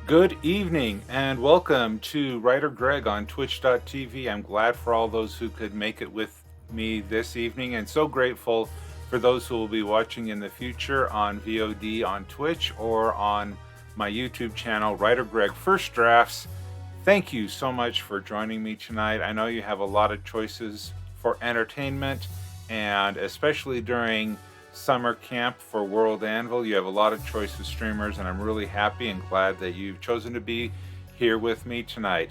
Good evening and welcome to WriterGreg on twitch.tv. I'm glad for all those who could make it with me this evening, and so grateful for those who will be watching in the future on VOD on Twitch or on my YouTube channel, WriterGreg First Drafts. Thank you so much for joining me tonight. I know you have a lot of choices for entertainment, and especially during summer camp for WorldAnvil, you have a lot of choice of streamers, and I'm really happy and glad that you've chosen to be here with me tonight.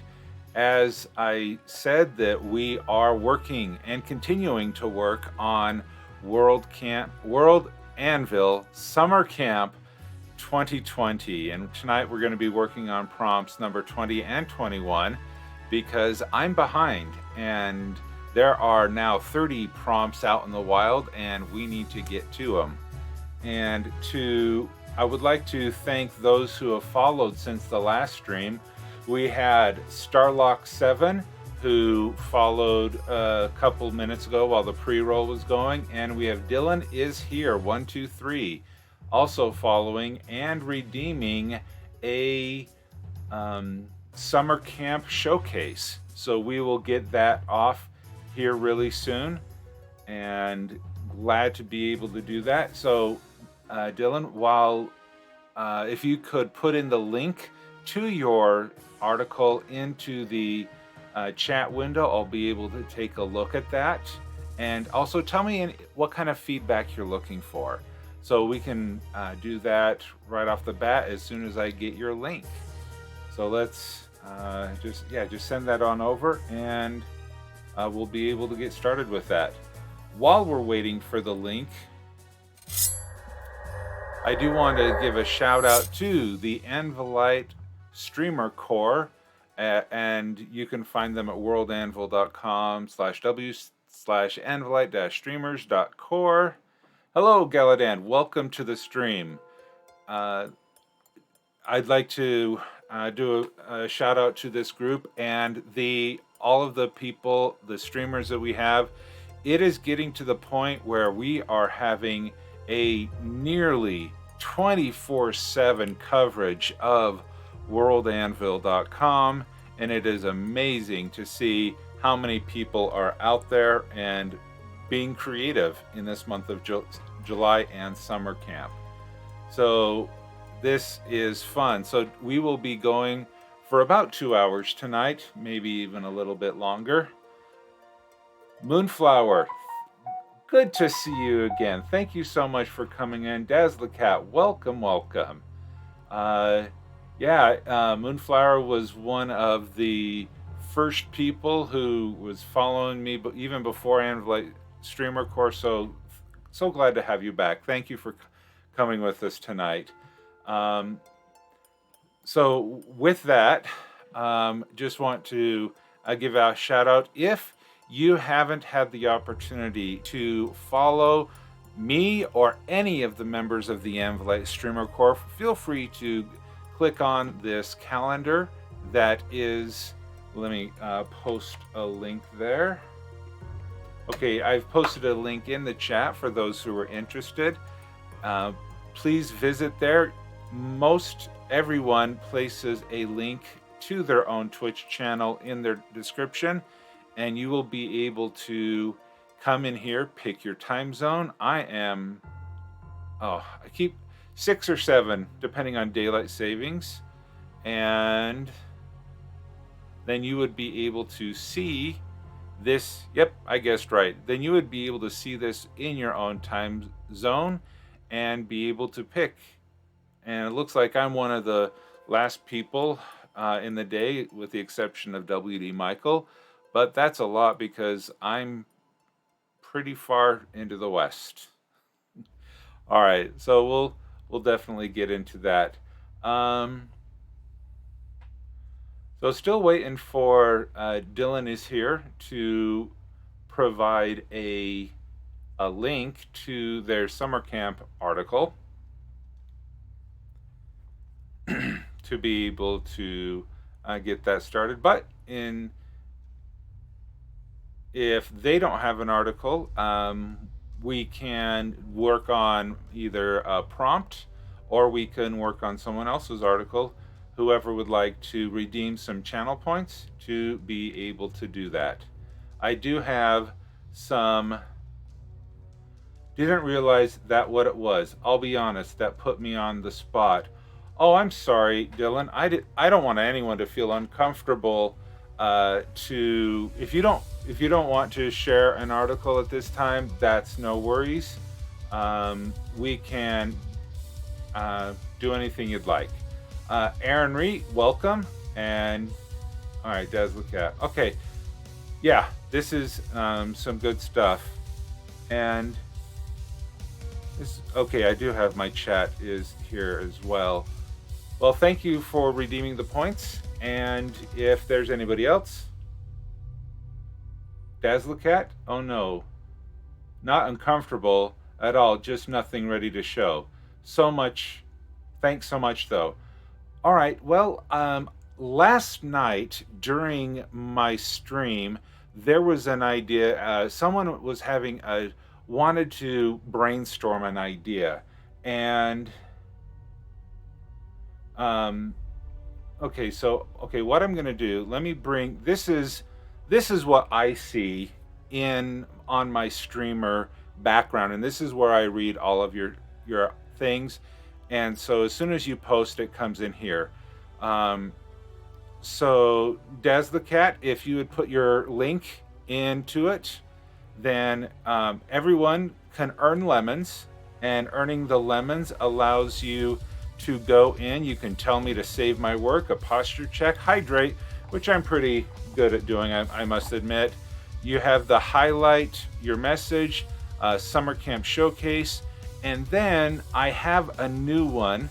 As I said, that we are working and continuing to work on WorldAnvil Summer Camp 2020, and tonight we're going to be working on prompts number 20 and 21 because I'm behind, and there are now 30 prompts out in the wild and we need to get to them. And I would like to thank those who have followed since the last stream. We had Starlock7 who followed a couple minutes ago while the pre-roll was going, and we have Dylan is here 123 also following and redeeming a summer camp showcase. So we will get that off here really soon, and glad to be able to do that. So Dylan, while if you could put in the link to your article into the chat window, I'll be able to take a look at that, and also tell me what kind of feedback you're looking for, so we can do that right off the bat as soon as I get your link. So let's just send that on over, and we'll be able to get started with that. While we're waiting for the link, I do want to give a shout out to the Anvilite Streamer Core, and you can find them at worldanvil.com/w/anvilite-streamers.core. Hello, Galadan. Welcome to the stream. I'd like to do a shout out to this group and all of the people, the streamers that we have. It is getting to the point where we are having a nearly 24/7 coverage of worldanvil.com, and it is amazing to see how many people are out there and being creative in this month of July and summer camp. So this is fun. So we will be going for about 2 hours tonight, maybe even a little bit longer. Moonflower, good to see you again. Thank you so much for coming in. Dazzle Cat, welcome. Moonflower was one of the first people who was following me, but even before Anvilite Streamer Course. So glad to have you back. Thank you for coming with us tonight. So with that, just want to give a shout out. If you haven't had the opportunity to follow me or any of the members of the Anvilite Streamer Corps, feel free to click on this calendar that is, let me post a link there. Okay, I've posted a link in the chat for those who are interested. Please visit there. Most everyone places a link to their own Twitch channel in their description, and you will be able to come in here, pick your time zone. I keep 6 or 7 depending on daylight savings, and then you would be able to see this. Yep, I guessed right. Then you would be able to see this in your own time zone and be able to pick. And it looks like I'm one of the last people in the day, with the exception of WD Michael, but that's a lot because I'm pretty far into the west. All right, so we'll definitely get into that. So still waiting for Dylan is here to provide a link to their summer camp article to be able to get that started. But if they don't have an article, we can work on either a prompt or we can work on someone else's article. Whoever would like to redeem some channel points to be able to do that. I do have some. Didn't realize that what it was. I'll be honest, that put me on the spot. Oh, I'm sorry, Dylan. I don't want anyone to feel uncomfortable. If you don't want to share an article at this time, that's no worries. We can do anything you'd like. Aaron Ree, welcome. And all right, Des, look at. Okay, yeah, this is some good stuff. And okay, I do have my chat is here as well. Well, thank you for redeeming the points. And if there's anybody else, Dazzlecat? Oh no, not uncomfortable at all, just nothing ready to show. So much, thanks so much though. All right, well, last night during my stream, there was an idea, someone was wanted to brainstorm an idea, and okay, what I'm gonna do, let me bring, this is what I see on my streamer background, and this is where I read all of your things, and so as soon as you post, it comes in here. So Daz the Cat, if you would put your link into it, then everyone can earn lemons, and earning the lemons allows you to go in. You can tell me to save my work, a posture check, hydrate, which I'm pretty good at doing, I must admit. You have the highlight your message, summer camp showcase, and then I have a new one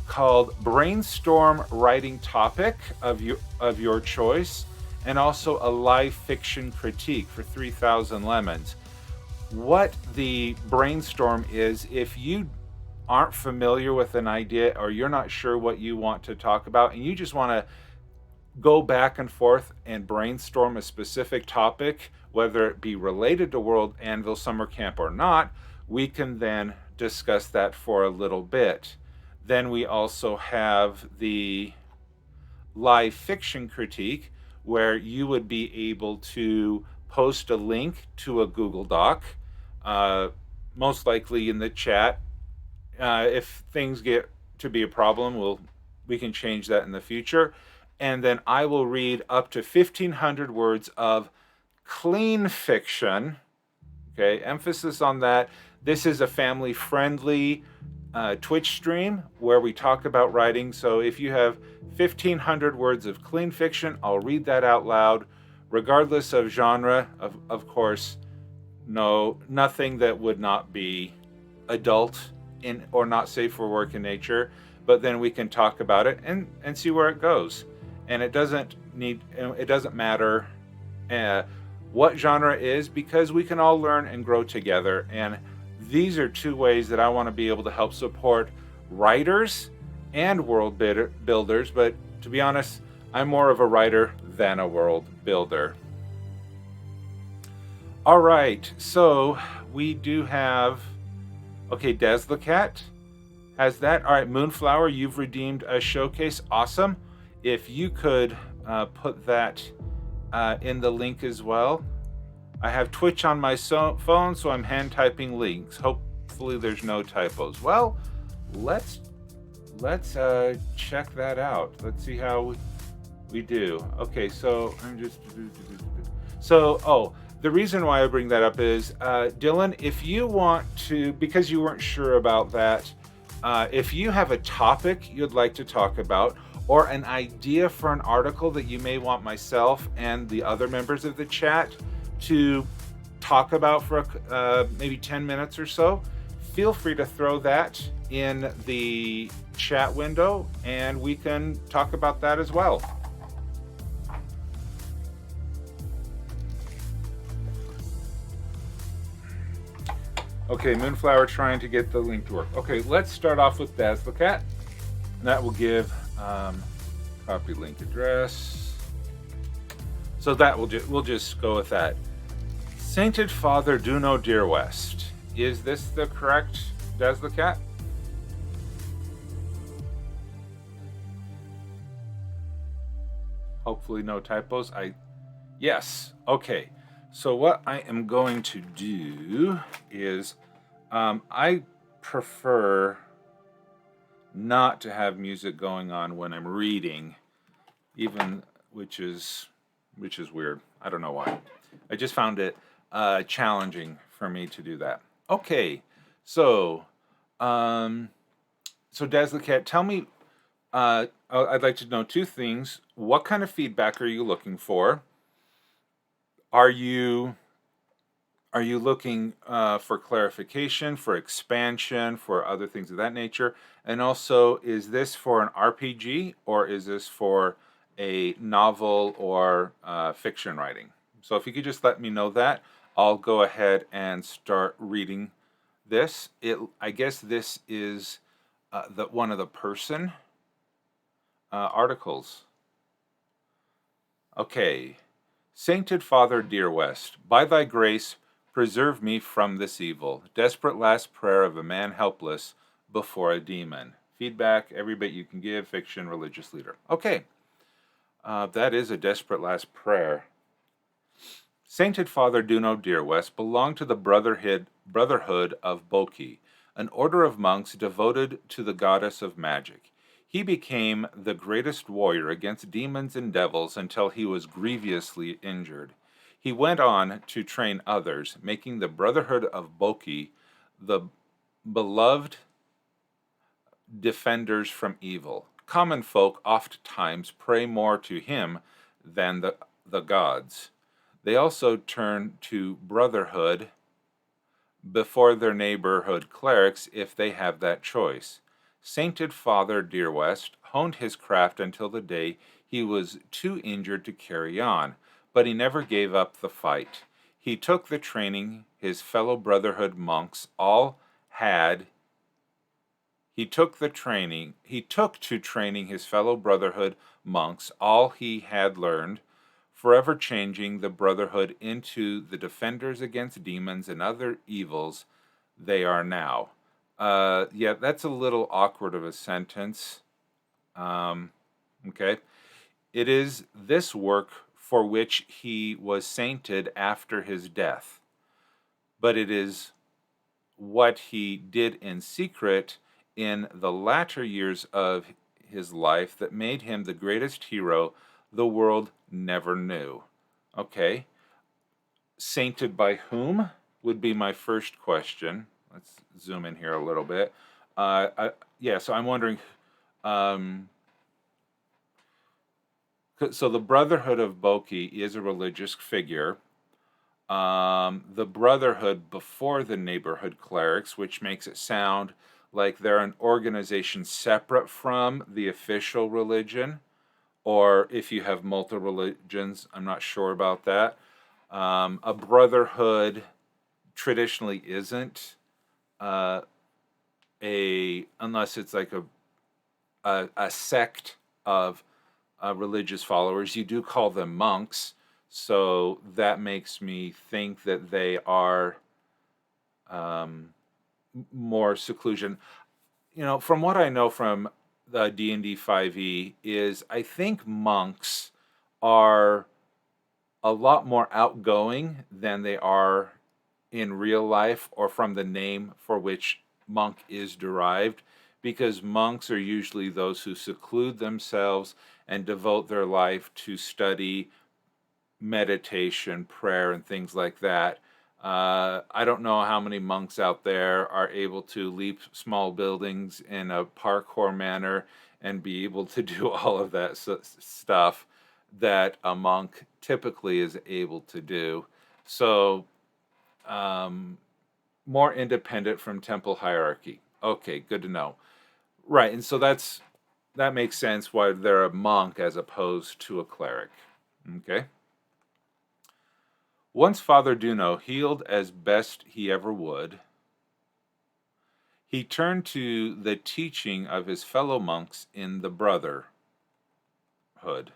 called brainstorm writing topic of your choice, and also a live fiction critique for 3,000 lemons. What the brainstorm is, if you aren't familiar with an idea or you're not sure what you want to talk about and you just want to go back and forth and brainstorm a specific topic, whether it be related to WorldAnvil Summer Camp or not, we can then discuss that for a little bit. Then we also have the live fiction critique, where you would be able to post a link to a Google Doc, most likely in the chat. If things get to be a problem, we can change that in the future. And then I will read up to 1,500 words of clean fiction. Okay, emphasis on that. This is a family-friendly Twitch stream where we talk about writing. So if you have 1,500 words of clean fiction, I'll read that out loud, regardless of genre. Of course, nothing that would not be adult or not safe for work in nature. But then we can talk about it and see where it goes. And it doesn't matter what genre it is, because we can all learn and grow together. And these are two ways that I want to be able to help support writers and world builders. But to be honest, I'm more of a writer than a world builder. All right, so we do have, okay, Des the Cat has that. All right, Moonflower, you've redeemed a showcase. Awesome. If you could put that in the link as well. I have Twitch on my phone, so I'm hand typing links. Hopefully there's no typos. Well, let's check that out. Let's see how we do. Okay, so the reason why I bring that up is, Dylan, if you want to, because you weren't sure about that, if you have a topic you'd like to talk about, or an idea for an article that you may want myself and the other members of the chat to talk about for maybe 10 minutes or so, feel free to throw that in the chat window and we can talk about that as well. Okay, Moonflower trying to get the link to work. Okay, let's start off with Daz the Cat. That will give copy link address. So that we'll just go with that. Sainted Father Duno Dear West. Is this the correct Daz the Cat? Hopefully no typos. Yes. Okay. So what I am going to do is I prefer not to have music going on when I'm reading, even which is weird. I don't know why. I just found it challenging for me to do that. Okay. So Dazzler Cat, tell me, I'd like to know two things. What kind of feedback are you looking for? Are you looking for clarification, for expansion, for other things of that nature? And also, is this for an RPG or is this for a novel or fiction writing? So if you could just let me know that, I'll go ahead and start reading this. I guess this is one of the person articles. Okay. Sainted Father, dear West, by thy grace, preserve me from this evil. Desperate last prayer of a man helpless before a demon. Feedback, every bit you can give, fiction, religious leader. Okay. That is a desperate last prayer. Sainted Father Duno, dear West, belonged to the Brotherhood of Boki, an order of monks devoted to the goddess of magic. He became the greatest warrior against demons and devils until he was grievously injured. He went on to train others, making the Brotherhood of Boki the beloved defenders from evil. Common folk oft-times pray more to him than the gods. They also turn to Brotherhood before their neighborhood clerics if they have that choice. Sainted Father Dear West honed his craft until the day he was too injured to carry on, but he never gave up the fight. He took the training his fellow Brotherhood monks all had. He took to training his fellow Brotherhood monks all he had learned, forever changing the Brotherhood into the defenders against demons and other evils they are now. Yeah, that's a little awkward of a sentence. Okay. It is this work for which he was sainted after his death, but it is what he did in secret in the latter years of his life that made him the greatest hero the world never knew. Okay. Sainted by whom would be my first question. Let's zoom in here a little bit. So I'm wondering, so the Brotherhood of Boki is a religious figure. The Brotherhood before the neighborhood clerics, which makes it sound like they're an organization separate from the official religion, or if you have multiple religions, I'm not sure about that. A brotherhood traditionally isn't unless it's like a sect of religious followers. You do call them monks, so that makes me think that they are more seclusion. You know, from what I know from the D&D 5e is I think monks are a lot more outgoing than they are in real life, or from the name for which monk is derived, because monks are usually those who seclude themselves and devote their life to study, meditation, prayer, and things like that. I don't know how many monks out there are able to leap small buildings in a parkour manner and be able to do all of that stuff that a monk typically is able to do. So, more independent from temple hierarchy. Okay, good to know. Right, and so that makes sense why they're a monk as opposed to a cleric. Okay. Once Father Duno healed as best he ever would, he turned to the teaching of his fellow monks in the Brotherhood. That's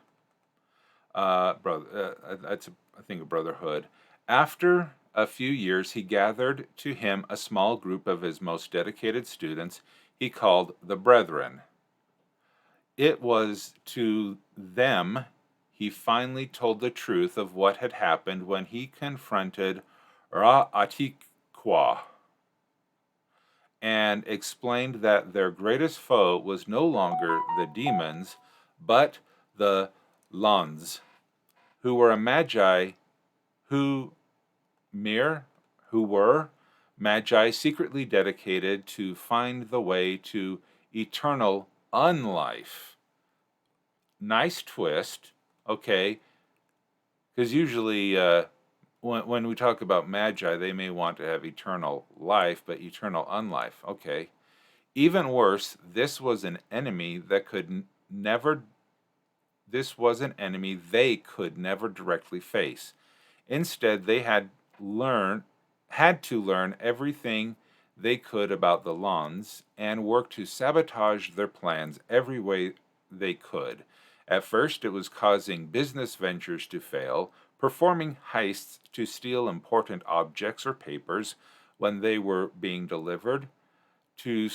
I think a Brotherhood. After a few years, he gathered to him a small group of his most dedicated students he called the Brethren. It was to them he finally told the truth of what had happened when he confronted Ra-Atikwa and explained that their greatest foe was no longer the demons, but the Lons, who were a magi who were magi secretly dedicated to find the way to eternal unlife. Nice twist, okay, because usually when we talk about magi, they may want to have eternal life, but eternal unlife, okay. Even worse, this was an enemy that could never, this was an enemy they could never directly face. Instead, they had to learn everything they could about the Lons and work to sabotage their plans every way they could. At first, it was causing business ventures to fail, performing heists to steal important objects or papers when they were being delivered, to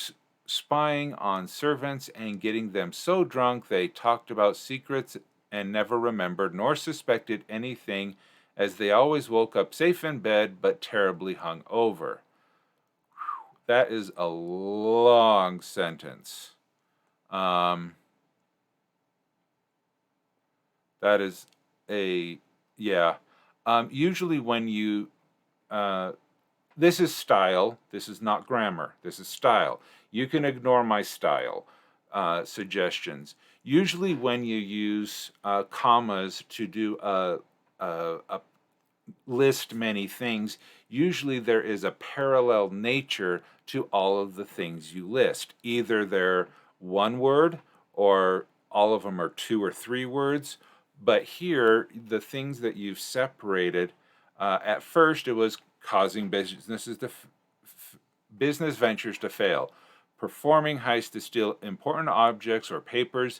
spying on servants and getting them so drunk they talked about secrets and never remembered nor suspected anything, as they always woke up safe in bed but terribly hung over. That is a long sentence. That is yeah. Usually when you, this is style, this is not grammar, this is style. You can ignore my style suggestions. Usually when you use commas to do a list many things, usually there is a parallel nature to all of the things you list. Either they're one word or all of them are 2 or 3 words. But here, the things that you've separated, at first it was causing business ventures to fail, performing heists to steal important objects or papers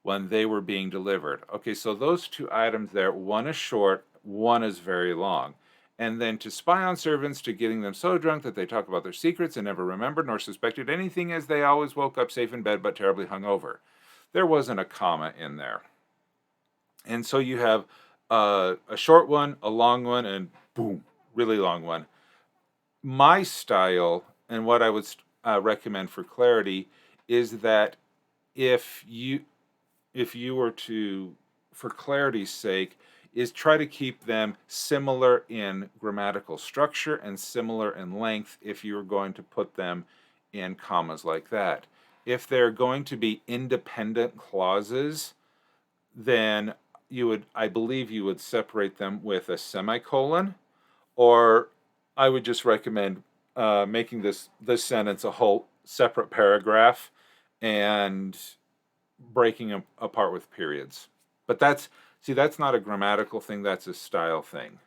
when they were being delivered. Okay, so those 2 items there, one is short, one is very long. And then to spy on servants, to getting them so drunk that they talk about their secrets and never remembered nor suspected anything, as they always woke up safe in bed but terribly hungover. There wasn't a comma in there. And so you have a short one, a long one, and boom, really long one. My style, and what I would recommend for clarity, is that if you were to, for clarity's sake, is try to keep them similar in grammatical structure and similar in length if you're going to put them in commas like that. If they're going to be independent clauses, then I believe you would separate them with a semicolon, or I would just recommend making this sentence a whole separate paragraph and breaking them apart with periods. But that's not a grammatical thing, that's a style thing.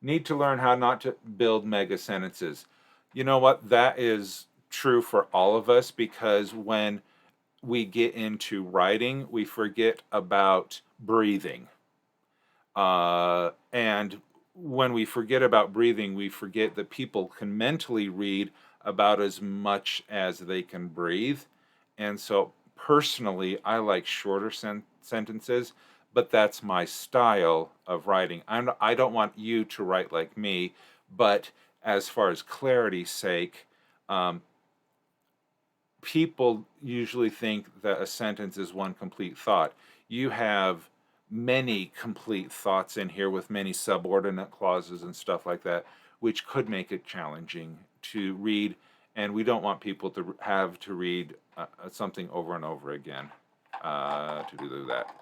Need to learn how not to build mega sentences. You know what? That is true for all of us, because when we get into writing, we forget about breathing. And when we forget about breathing, we forget that people can mentally read about as much as they can breathe. And so personally, I like shorter sentences, but that's my style of writing. I don't want you to write like me, but as far as clarity's sake, people usually think that a sentence is one complete thought. You have many complete thoughts in here with many subordinate clauses and stuff like that, which could make it challenging to read, and we don't want people to have to read something over and over again to do that.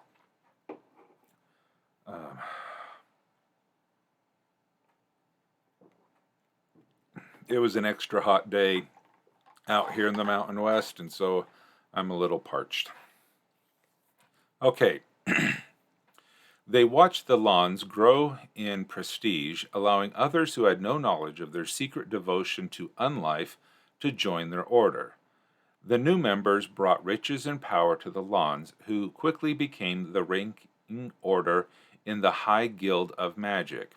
It was an extra hot day out here in the Mountain West, and so I'm a little parched. Okay. They watched the Lons grow in prestige, allowing others who had no knowledge of their secret devotion to unlife to join their order. The new members brought riches and power to the Lons, who quickly became the ranking order in the High Guild of Magic.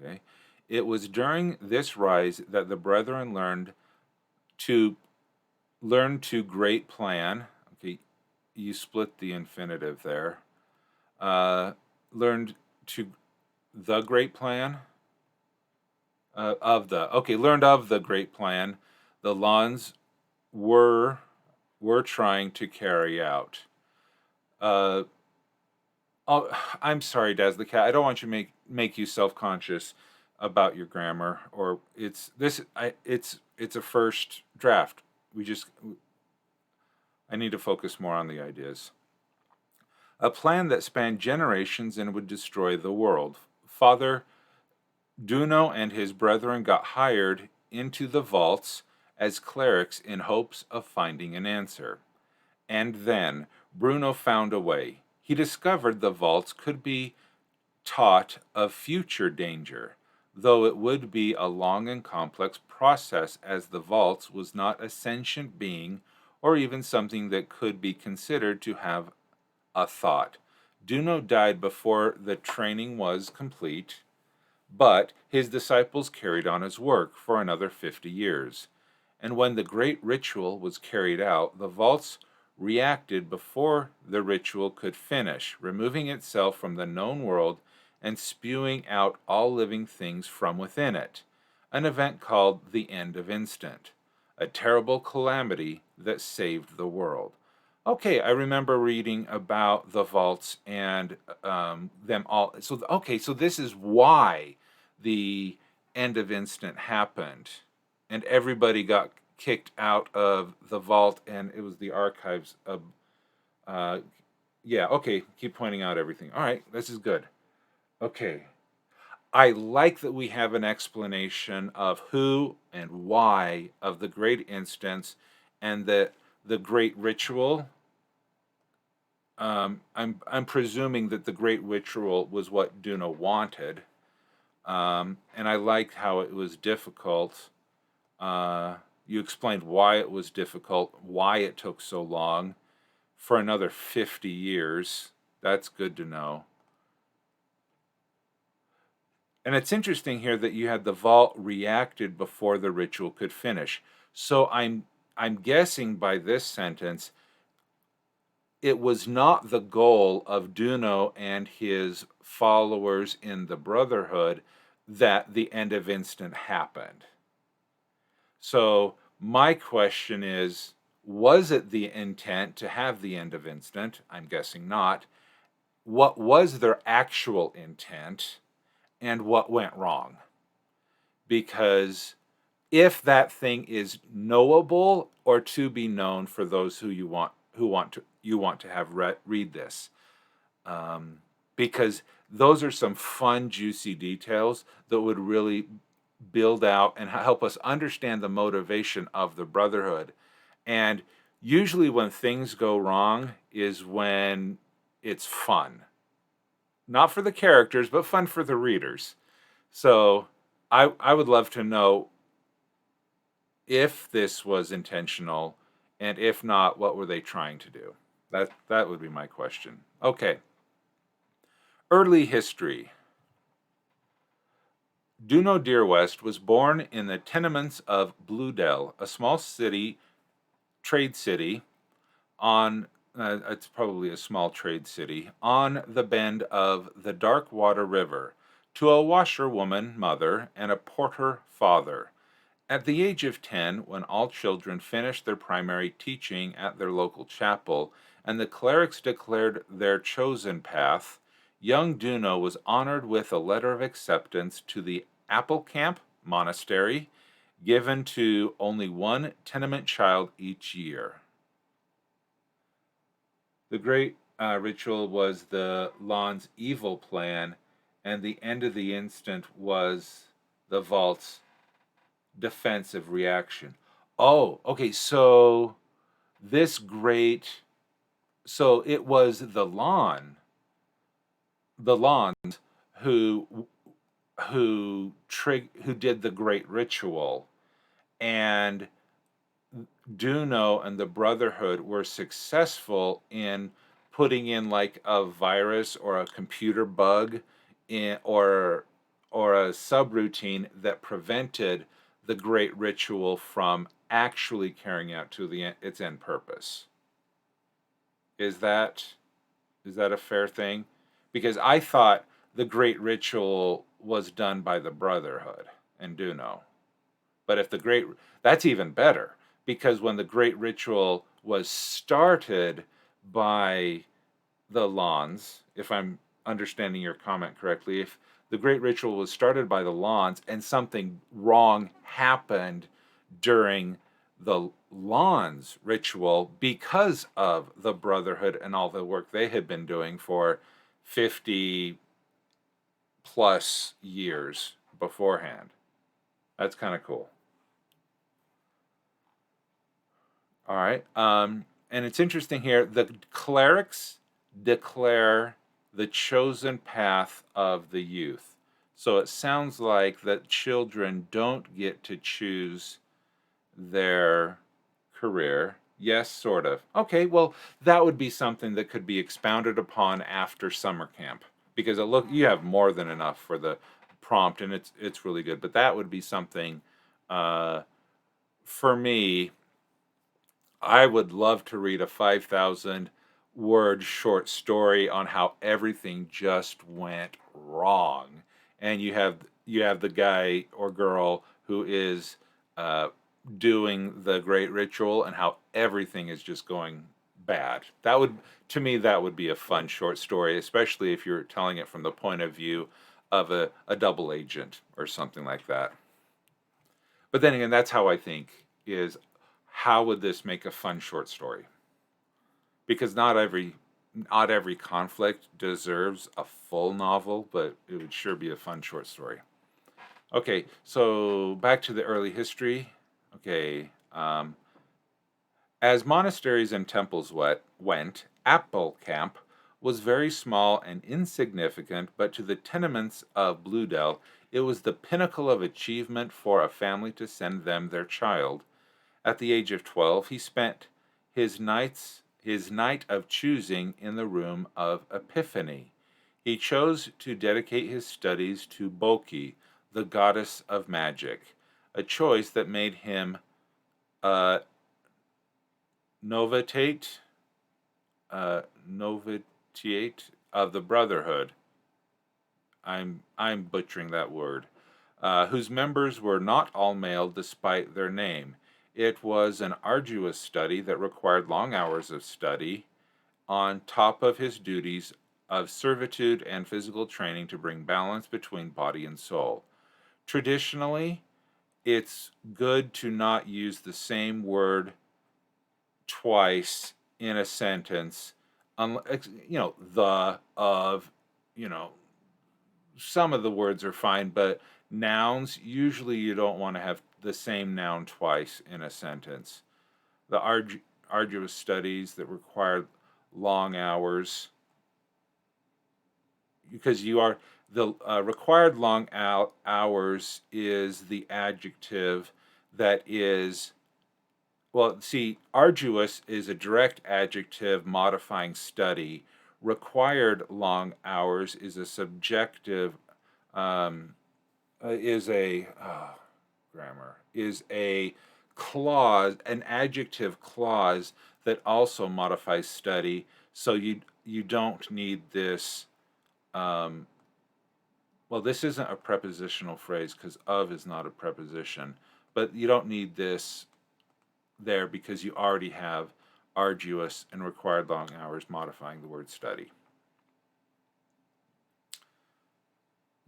Okay. It was during this rise that the brethren learned to great plan. Okay, you split the infinitive there. learned to the great plan learned of the great plan the Lons were trying to carry out. Uh, I'm sorry, Daz the cat. I don't want you to make you self-conscious about your grammar, or it's a first draft. I need to focus more on the ideas. A plan that spanned generations and would destroy the world. Father Duno and his brethren got hired into the vaults as clerics in hopes of finding an answer. And then Bruno found a way. He discovered the vaults could be taught of future danger, though it would be a long and complex process, as the vaults was not a sentient being or even something that could be considered to have a thought. Duno died before the training was complete, but his disciples carried on his work for another 50 years. And when the great ritual was carried out, the vaults reacted before the ritual could finish, removing itself from the known world and spewing out all living things from within it, an event called the End of Instant, a terrible calamity that saved the world. Okay, I remember reading about the vaults and them all. So this is why the End of Instant happened, and everybody got kicked out of the vault, and it was the archives of. Yeah, okay, keep pointing out everything. All right, this is good. Okay. I like that we have an explanation of who and why of the great instance and the great ritual. I'm presuming that the great ritual was what Duno wanted, and I liked how it was difficult. You explained why it was difficult, why it took so long, for another 50 years. That's good to know. And it's interesting here that you had the vault reacted before the ritual could finish. So I'm guessing by this sentence, it was not the goal of Duno and his followers in the Brotherhood that the End of Instant happened. So my question is, was it the intent to have the End of Instant? I'm guessing not. What was their actual intent? And what went wrong? Because if that thing is knowable or to be known for those who you want to have read this, because those are some fun, juicy details that would really build out and help us understand the motivation of the Brotherhood. And usually when things go wrong is when it's fun. Not for the characters, but fun for the readers. So I would love to know if this was intentional, and if not, what were they trying to do? That would be my question. Okay. Early history. Duno Deerwest was born in the tenements of Bluedell, a small trade city on it's probably a small trade city, on the bend of the Dark Water River, to a washerwoman mother and a porter father. At the age of 10, when all children finished their primary teaching at their local chapel, and the clerics declared their chosen path, young Duno was honored with a letter of acceptance to the Apple Camp Monastery, given to only one tenement child each year. The great ritual was the Lon's evil plan, and the End of the Instant was the vault's defensive reaction. Oh, okay, so it was the Lons who did the great ritual, and Duno and the Brotherhood were successful in putting in like a virus or a computer bug or a subroutine that prevented the great ritual from actually carrying out to its end purpose. Is that a fair thing? because I thought the great ritual was done by the Brotherhood and Duno. But if the great, that's even better, because when the great ritual was started by the Lawns, if I'm understanding your comment correctly, if the great ritual was started by the Lawns and something wrong happened during the Lawns ritual because of the Brotherhood and all the work they had been doing for 50 plus years beforehand. That's kind of cool. All right. And it's interesting here. The clerics declare the chosen path of the youth. So it sounds like that children don't get to choose their career. Yes, sort of. Okay, well, that would be something that could be expounded upon after summer camp, because you have more than enough for the prompt, and it's really good. But that would be something for me. I would love to read a 5,000 word short story on how everything just went wrong, and you have the guy or girl who is doing the great ritual and how everything is just going bad. To me, that would be a fun short story, especially if you're telling it from the point of view of a double agent or something like that. But then again, that's how I think is, how would this make a fun short story? Because not every conflict deserves a full novel, but it would sure be a fun short story. Okay, so back to the early history. Okay, as monasteries and temples went, Applecamp was very small and insignificant, but to the tenements of Bluedell, it was the pinnacle of achievement for a family to send them their child. At the age of 12, he spent his night of choosing in the room of Epiphany. He chose to dedicate his studies to Boki, the goddess of magic, a choice that made him a novitiate of the Brotherhood. I'm butchering that word. Whose members were not all male despite their name. It was an arduous study that required long hours of study on top of his duties of servitude and physical training to bring balance between body and soul. Traditionally, it's good to not use the same word twice in a sentence. The, of, some of the words are fine, but nouns, usually you don't want to have the same noun twice in a sentence. The arduous studies that require long hours, because the required long hours is the adjective that is, well, see, arduous is a direct adjective modifying study. Required long hours is a subjective, grammar, is a clause, an adjective clause that also modifies study. So you don't need this, well, this isn't a prepositional phrase because of is not a preposition, but you don't need this there because you already have arduous and required long hours modifying the word study.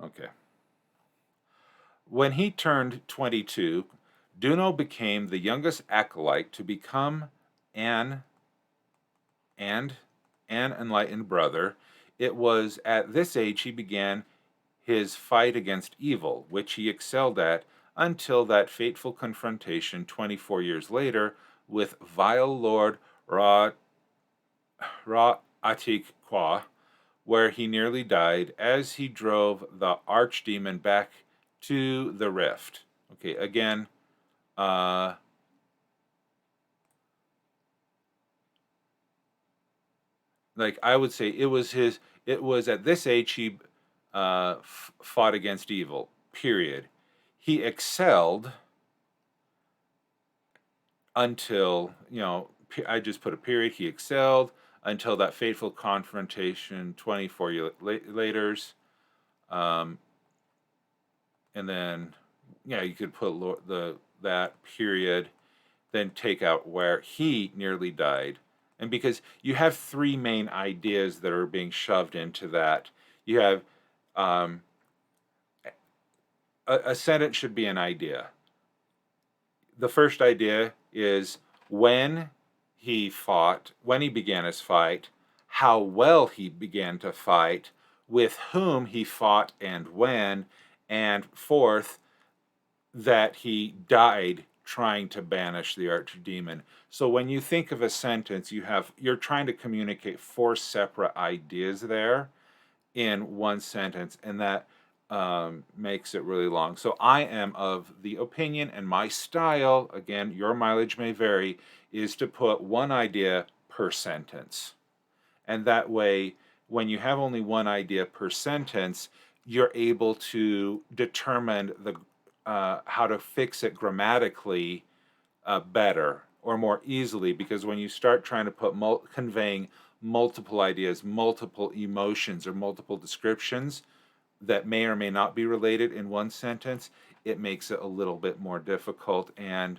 Okay. When he turned 22, Duno became the youngest acolyte to become an enlightened brother. It was at this age he began his fight against evil, which he excelled at until that fateful confrontation 24 years later with vile Lord Ra-Atik-Kwa, where he nearly died as he drove the archdemon back to the rift. Okay, again, like I would say, it was at this age he fought against evil, period. He excelled until, I just put a period, he excelled until that fateful confrontation 24 years later. And then, yeah, you could put that period, then take out where he nearly died. And because you have three main ideas that are being shoved into that, you have a sentence should be an idea. The first idea is when he began his fight, how well he began to fight, with whom he fought and when, and fourth, that he died trying to banish the archdemon. So when you think of a sentence, you're trying to communicate four separate ideas there in one sentence, and that makes it really long. So I am of the opinion, and my style, again, your mileage may vary, is to put one idea per sentence. And that way, when you have only one idea per sentence, you're able to determine how to fix it grammatically better or more easily, because when you start trying to put conveying multiple ideas, multiple emotions, or multiple descriptions that may or may not be related in one sentence, it makes it a little bit more difficult, and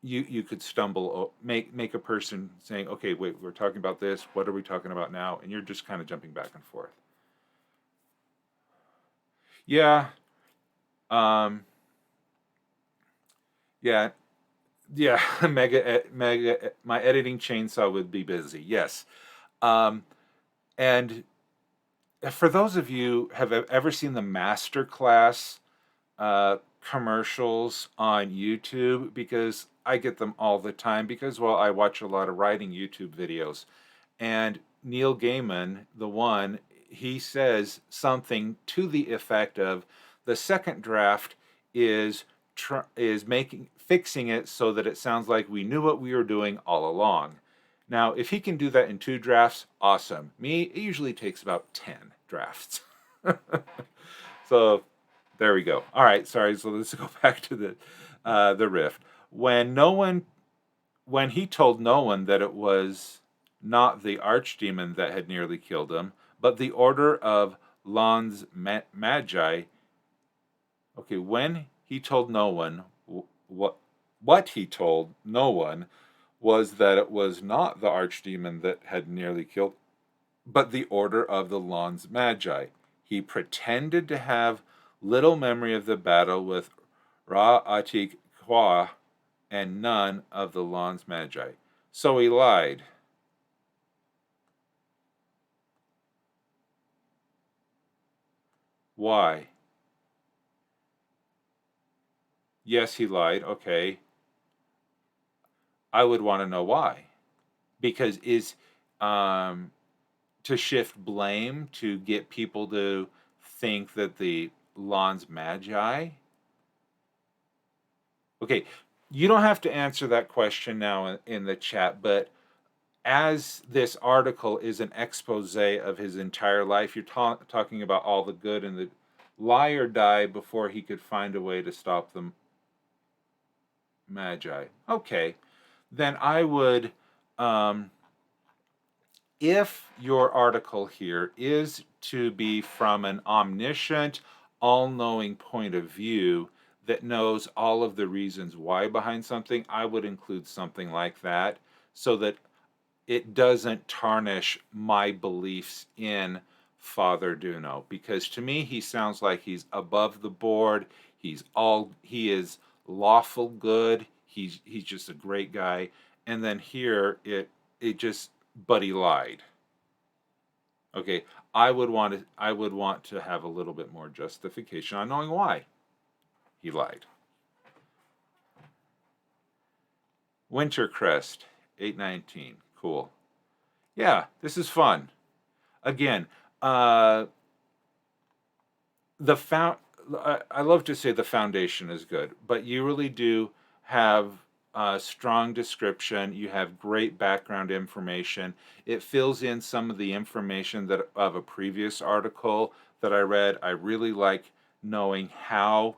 you could stumble, make a person saying, okay, wait, we're talking about this, what are we talking about now? And you're just kind of jumping back and forth. Yeah. Yeah. Mega, my editing chainsaw would be busy. Yes. And for those of you have ever seen the masterclass commercials on YouTube, because I get them all the time, because, well, I watch a lot of writing YouTube videos, and Neil Gaiman, he says something to the effect of, the second draft is fixing it so that it sounds like we knew what we were doing all along. Now, if he can do that in 2 drafts, awesome. Me, it usually takes about 10 drafts. So there we go. All right, sorry. So let's go back to the riff. When he told no one that it was not the archdemon that had nearly killed him, but the order of Lan's Magi. Okay, when he told no one, what he told no one was that it was not the archdemon that had nearly killed, but the order of the Lan's Magi. He pretended to have little memory of the battle with Ra-Atik Kwa and none of the Lan's Magi. So he lied. Why? Yes, he lied. Okay. I would want to know why. Because to shift blame, to get people to think that the Lan's Magi. Okay, you don't have to answer that question now in the chat, but as this article is an expose of his entire life, you're talking about all the good, and the liar died before he could find a way to stop the Magi. Okay, then I would, if your article here is to be from an omniscient, all-knowing point of view that knows all of the reasons why behind something, I would include something like that so that it doesn't tarnish my beliefs in Father Duno. Because to me, he sounds like he's above the board. He is lawful good. He's just a great guy. And then here but he lied. Okay, I would want to have a little bit more justification on knowing why he lied. Wintercrest, 819. Cool. Yeah, this is fun. Again, I love to say the foundation is good, but you really do have a strong description. You have great background information. It fills in some of the information of a previous article that I read. I really like knowing how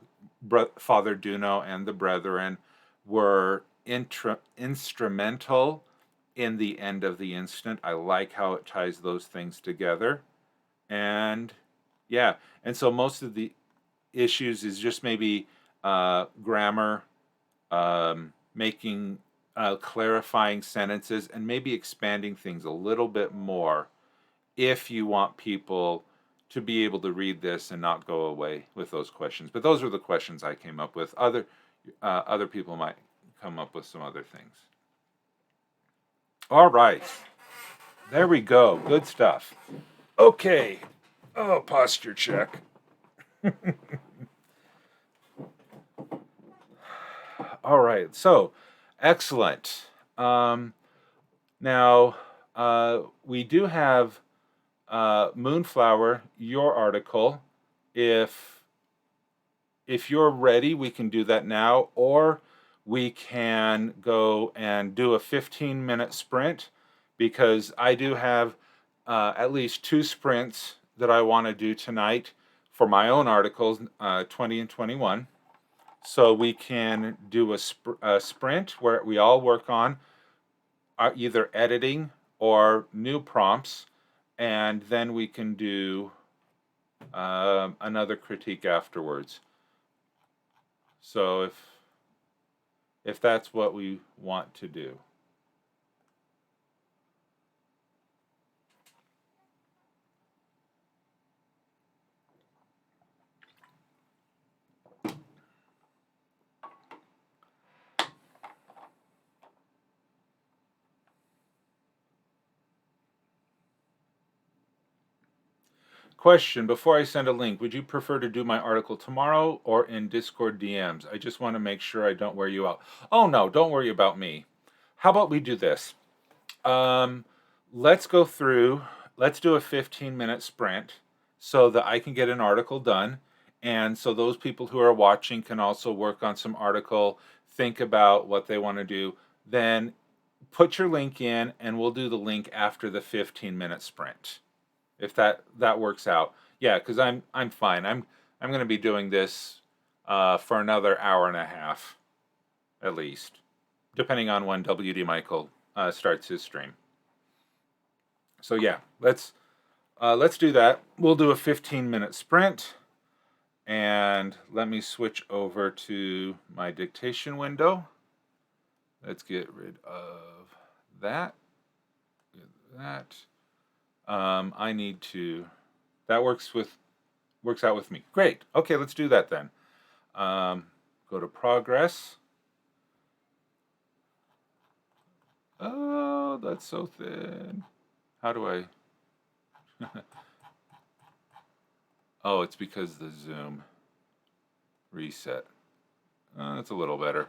Father Duno and the brethren were instrumental in the end of the instant. I like how it ties those things together. And yeah, and so most of the issues is just maybe grammar, making clarifying sentences, and maybe expanding things a little bit more if you want people to be able to read this and not go away with those questions. But those are the questions I came up with. Other people might come up with some other things. All right, there we go. Good stuff. Okay. Oh, posture check. All right. So, excellent. Now, we do have Moonflower, your article. If you're ready, we can do that now, or we can go and do a 15-minute sprint, because I do have at least 2 sprints that I want to do tonight for my own articles, 20 and 21. So we can do a sprint where we all work on either editing or new prompts, and then we can do another critique afterwards. So if that's what we want to do. Question, before I send a link, would you prefer to do my article tomorrow or in Discord DMs? I just want to make sure I don't wear you out. Oh no, don't worry about me. How about we do this? Let's go through, let's do a 15-minute sprint so that I can get an article done. And so those people who are watching can also work on some article, think about what they want to do. Then put your link in and we'll do the link after the 15-minute sprint. If that works out. Yeah, because I'm fine. I'm going to be doing this for another hour and a half, at least, depending on when WD Michael starts his stream. So yeah, let's do that. We'll do a 15-minute sprint, and let me switch over to my dictation window. Let's get rid of that. That. I need to. That works out with me. Great. Okay, let's do that then. Go to progress. Oh, that's so thin. How do I? Oh, it's because the zoom reset. That's a little better.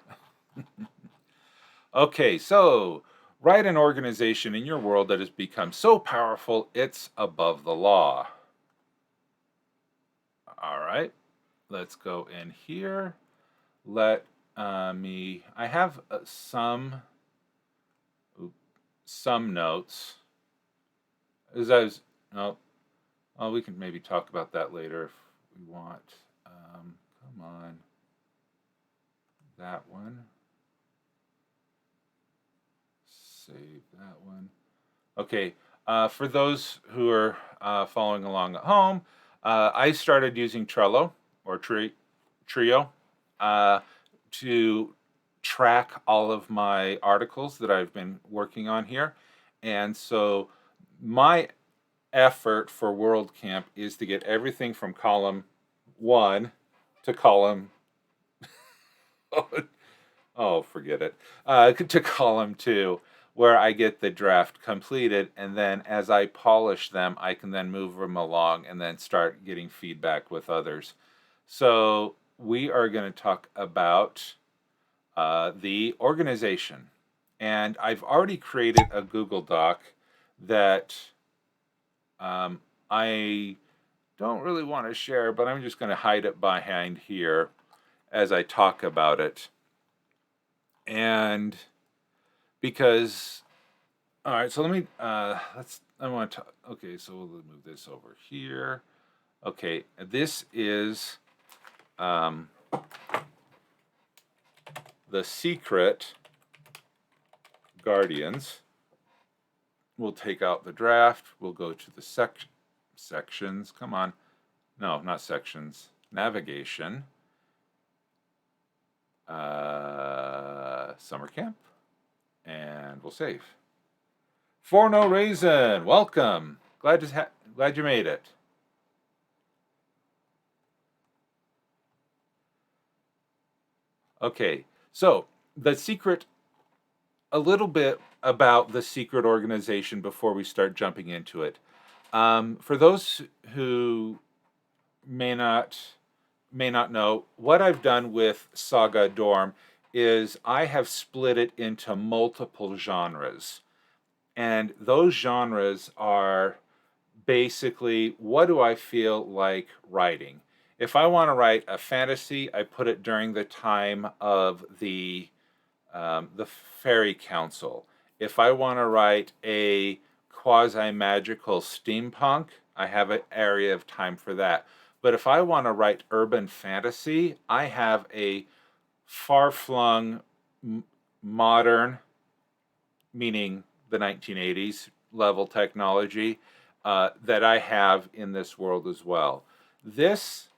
Okay, so write an organization in your world that has become so powerful it's above the law. All right, let's go in here. Let me. I have some notes. As I was, oh, well, we can maybe talk about that later if we want. Come on, that one. Save that one. Okay, for those who are following along at home, I started using Trello or Trio to track all of my articles that I've been working on here. And so my effort for World Camp is to get everything from column 1 to column oh, forget it, to column 2, where I get the draft completed, and then as I polish them, I can then move them along and then start getting feedback with others. So we are going to talk about the organization. And I've already created a Google Doc that I don't really want to share, but I'm just going to hide it behind here as I talk about it. And because, all right, so let me, I want to, okay, so we'll move this over here. Okay, this is the Secret Guardians. We'll take out the draft. We'll go to the sections. Come on. No, not sections. Navigation. Summer Camp. And we'll save. For no reason. Welcome. Glad you made it. Okay, so the secret, a little bit about the secret organization before we start jumping into it. For those who may not know, what I've done with Sagadorm is I have split it into multiple genres. And those genres are basically, what do I feel like writing? If I want to write a fantasy, I put it during the time of the Fairy Council. If I want to write a quasi-magical steampunk, I have an area of time for that. But if I want to write urban fantasy, I have a far-flung modern, meaning the 1980s level technology, that I have in this world as well. This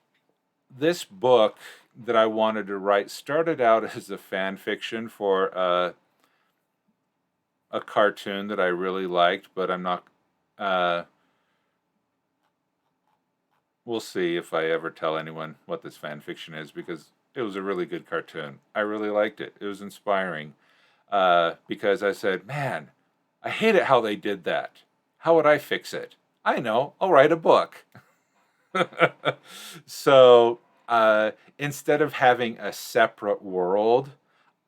book that I wanted to write started out as a fan fiction for a cartoon that I really liked, but I'm not. We'll see if I ever tell anyone what this fan fiction is, because it was a really good cartoon. I really liked it. It was inspiring, because I said, man, I hate it how they did that. How would I fix it? I know, I'll write a book. So instead of having a separate world,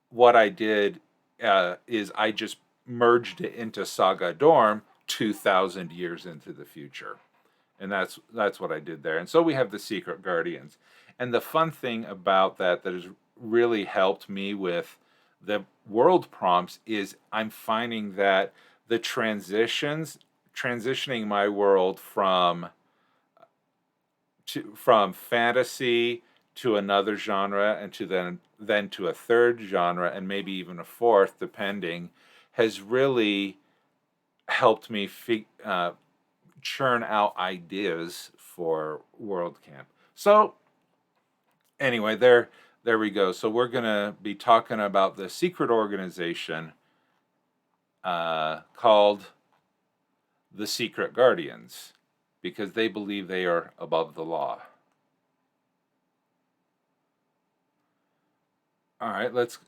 what I did is I just merged it into Sagadorm 2,000 years into the future. And that's what I did there. And so we have the Secret Guardians. And the fun thing about that has really helped me with the world prompts is I'm finding that the transitioning my world from fantasy to another genre, and to then to a third genre, and maybe even a fourth, depending, has really helped me churn out ideas for World Camp. So anyway, there we go. So we're gonna be talking about the secret organization called the Secret Guardians, because they believe they are above the law. All right, let's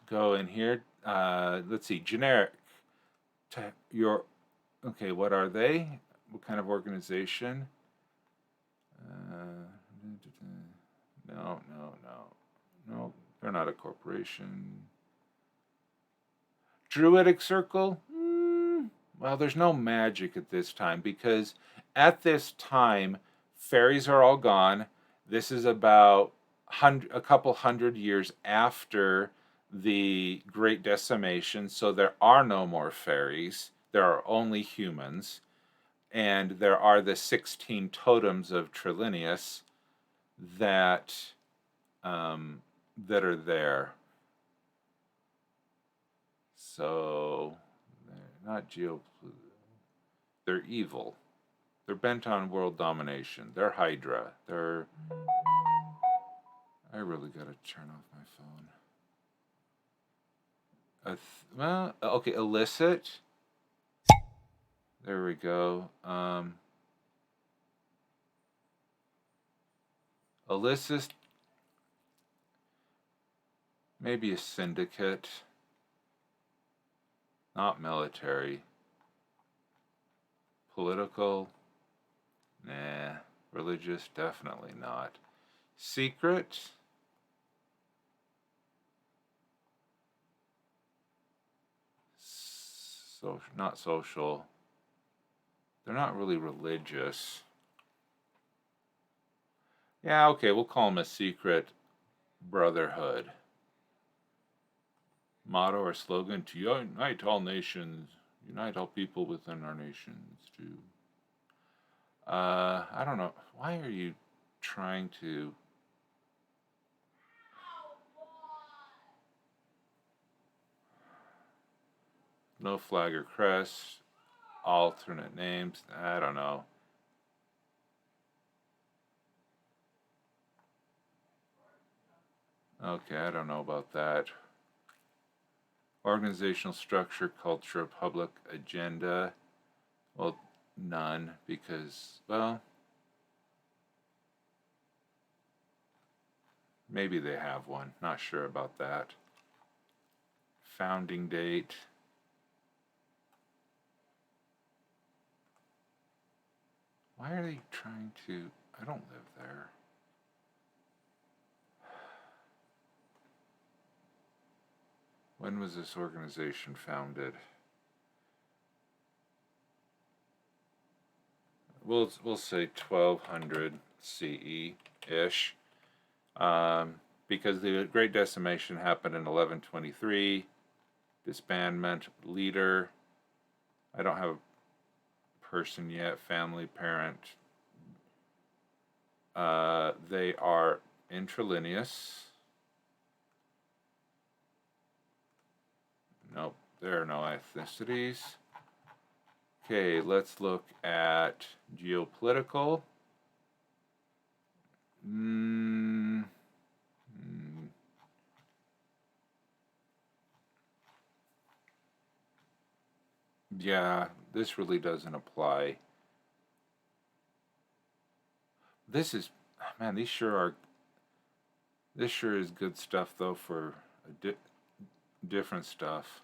go in here. Let's see, generic. Okay, what are they? What kind of organization? No, they're not a corporation. Druidic Circle? Well, there's no magic at this time, because at this time, fairies are all gone. This is about a couple hundred years after the Great Decimation, so there are no more fairies. There are only humans. And there are the 16 totems of Trilinius that are there. So they're not they're evil. They're bent on world domination. They're Hydra. I really gotta turn off my phone. Okay, illicit. There we go. Illicit. Maybe a syndicate. Not military. Political? Nah. Religious? Definitely not. Secret? Not social. They're not really religious. Yeah, okay, we'll call them a secret brotherhood. Motto or slogan: to unite all nations, unite all people within our nations too. I don't know. Why are you trying to... No flag or crest. alternate names. I don't know. Okay, I don't know about that. Organizational structure, culture, public agenda. Well, none, because, well, maybe they have one. Not sure about that. Founding date. Why are they trying to... I don't live there. When was this organization founded? We'll say 1200 CE-ish, because the Great Decimation happened in 1123. Disbandment, leader. I don't have a person yet. Family, parent. They are intralineous. Nope, there are no ethnicities. Okay, let's look at geopolitical. Yeah, this really doesn't apply. This is, man, this sure is good stuff though for different stuff.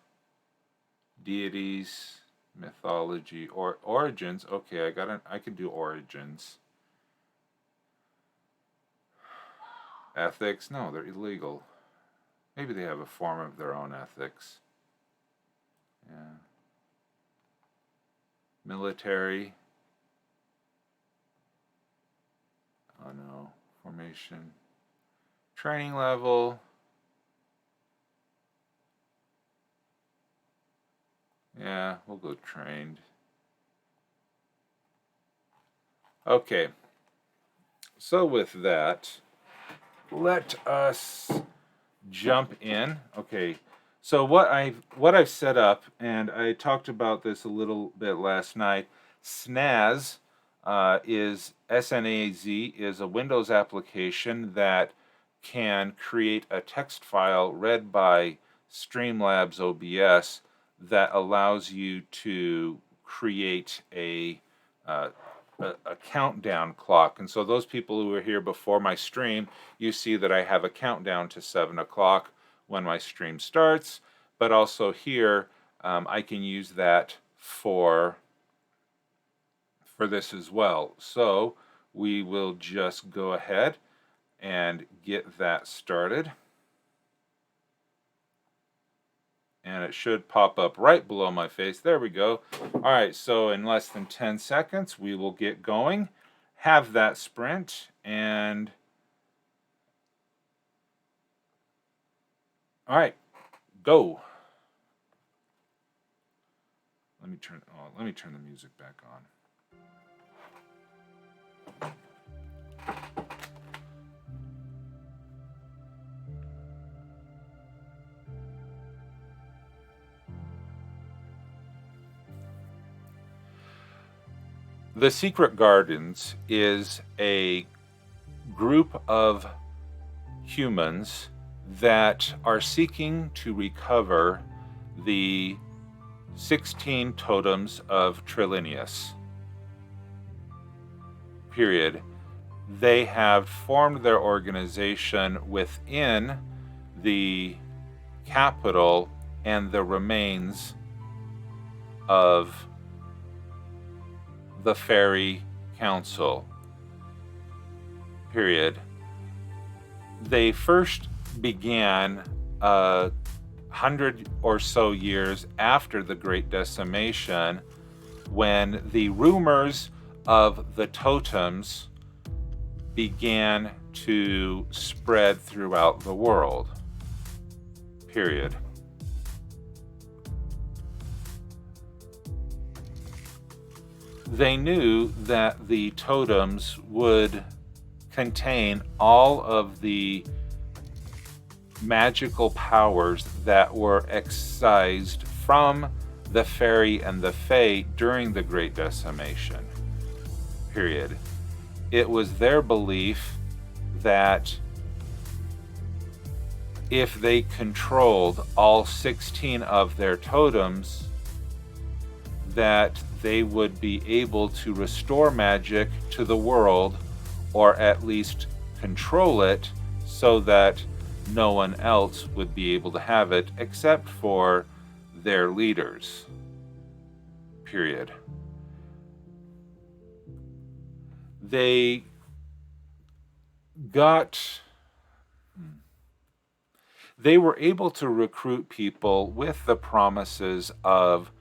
Deities, mythology, or origins. Okay, I can do origins. Ethics, no, they're illegal. Maybe they have a form of their own ethics. Yeah. Military. Oh no. Formation. Training level. Yeah, we'll go trained. Okay. So with that, let us jump in. Okay. So what I've set up, and I talked about this a little bit last night. SNAZ is SNAZ is a Windows application that can create a text file read by Streamlabs OBS that allows you to create a countdown clock. And so those people who were here before my stream, you see that I have a countdown to 7 o'clock when my stream starts, but also here I can use that for this as well. So we will just go ahead and get that started. And it should pop up right below my face. There we go. All right, so in less than 10 seconds, we will get going, have that sprint, and all right, go. Let me turn the music back on. The Secret Gardens is a group of humans that are seeking to recover the 16 totems of Trilinius. Period. They have formed their organization within the capital and the remains of the Fairy Council. Period. They first began 100 or so years after the Great Decimation, when the rumors of the totems began to spread throughout the world. Period. They knew that the totems would contain all of the magical powers that were excised from the fairy and the fae during the Great Decimation. Period. It was their belief that if they controlled all 16 of their totems, that they would be able to restore magic to the world, or at least control it so that no one else would be able to have it except for their leaders. Period. They were able to recruit people with the promises of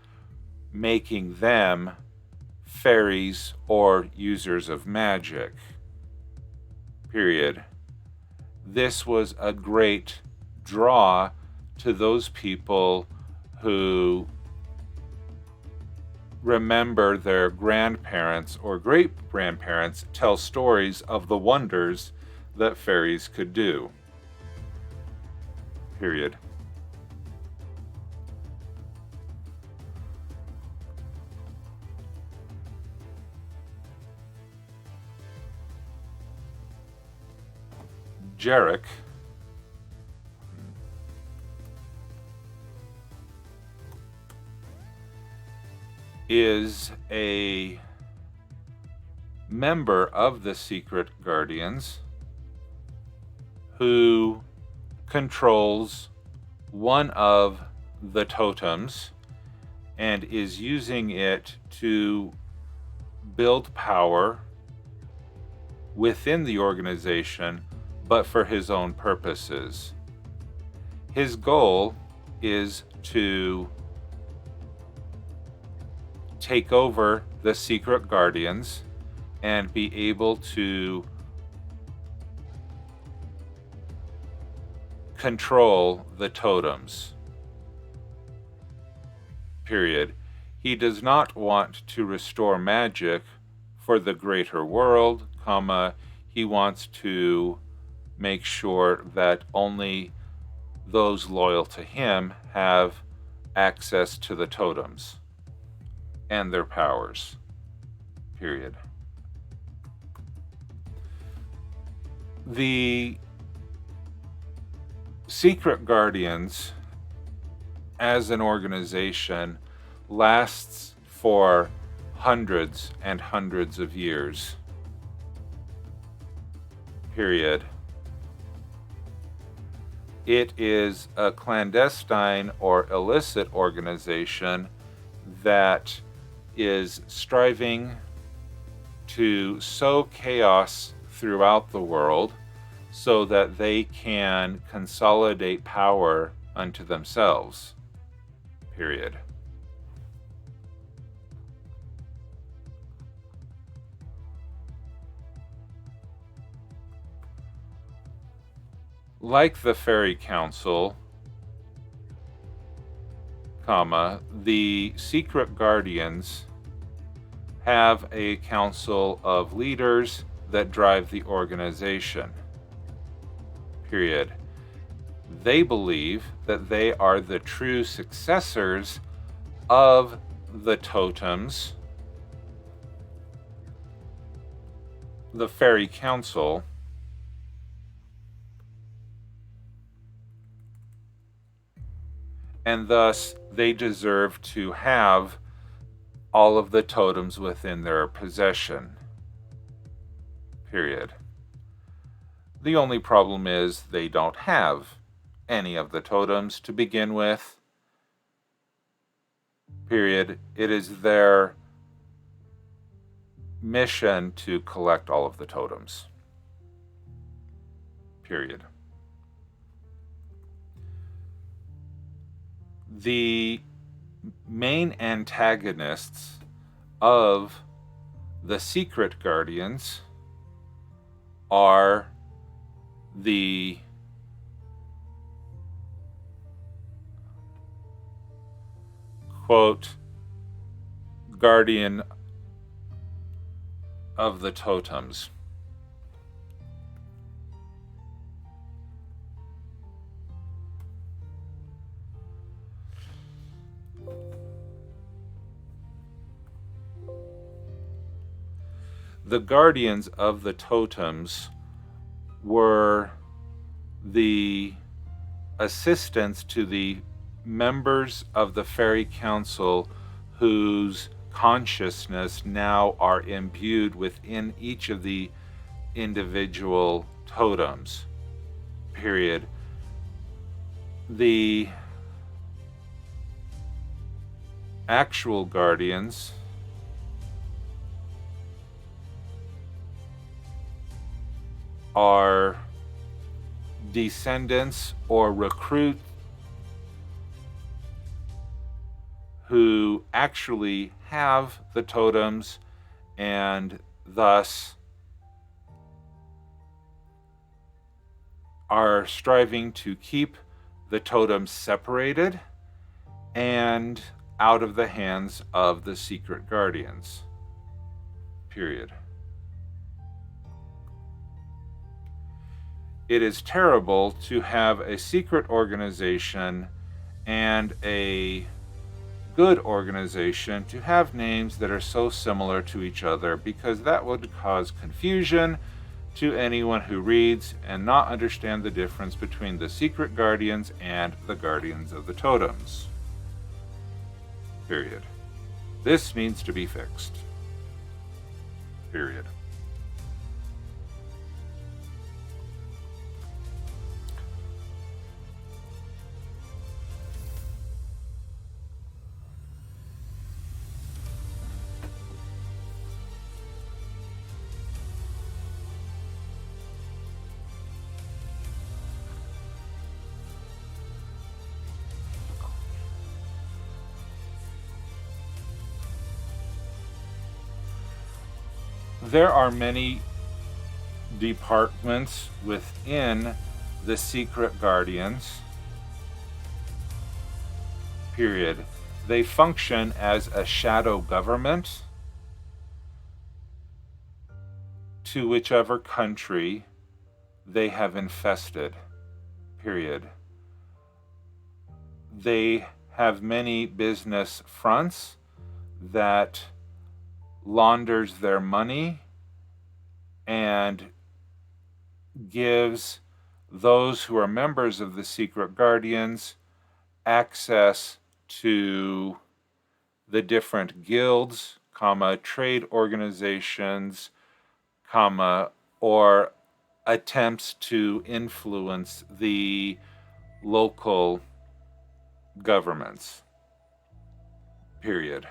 making them fairies or users of magic. Period. This was a great draw to those people who remember their grandparents or great-grandparents tell stories of the wonders that fairies could do. Period. Jarek is a member of the Secret Guardians who controls one of the totems and is using it to build power within the organization, but for his own purposes. His goal is to take over the Secret Guardians and be able to control the totems. Period. He does not want to restore magic for the greater world, he wants to make sure that only those loyal to him have access to the totems and their powers. Period. The Secret Guardians as an organization lasts for hundreds and hundreds of years. Period. It is a clandestine or illicit organization that is striving to sow chaos throughout the world so that they can consolidate power unto themselves. Period. Like the Fairy Council, the Secret Guardians have a council of leaders that drive the organization. Period. They believe that they are the true successors of the totems, the Fairy Council, and thus they deserve to have all of the totems within their possession. Period. The only problem is they don't have any of the totems to begin with. Period. It is their mission to collect all of the totems. Period. The main antagonists of the Secret Guardians are the quote guardian of the totems. the guardians of the totems were the assistants to the members of the fairy council whose consciousness now are imbued within each of the individual totems. Period. The actual guardians are descendants or recruits who actually have the totems and thus are striving to keep the totems separated and out of the hands of the secret guardians. Period. It is terrible to have a secret organization and a good organization to have names that are so similar to each other, because that would cause confusion to anyone who reads and not understand the difference between the secret guardians and the guardians of the totems. Period. This needs to be fixed. Period. There are many departments within the secret guardians. Period. They function as a shadow government to whichever country they have infested. Period. They have many business fronts that launders their money and gives those who are members of the secret guardians access to the different guilds, trade organizations, or attempts to influence the local governments. Period.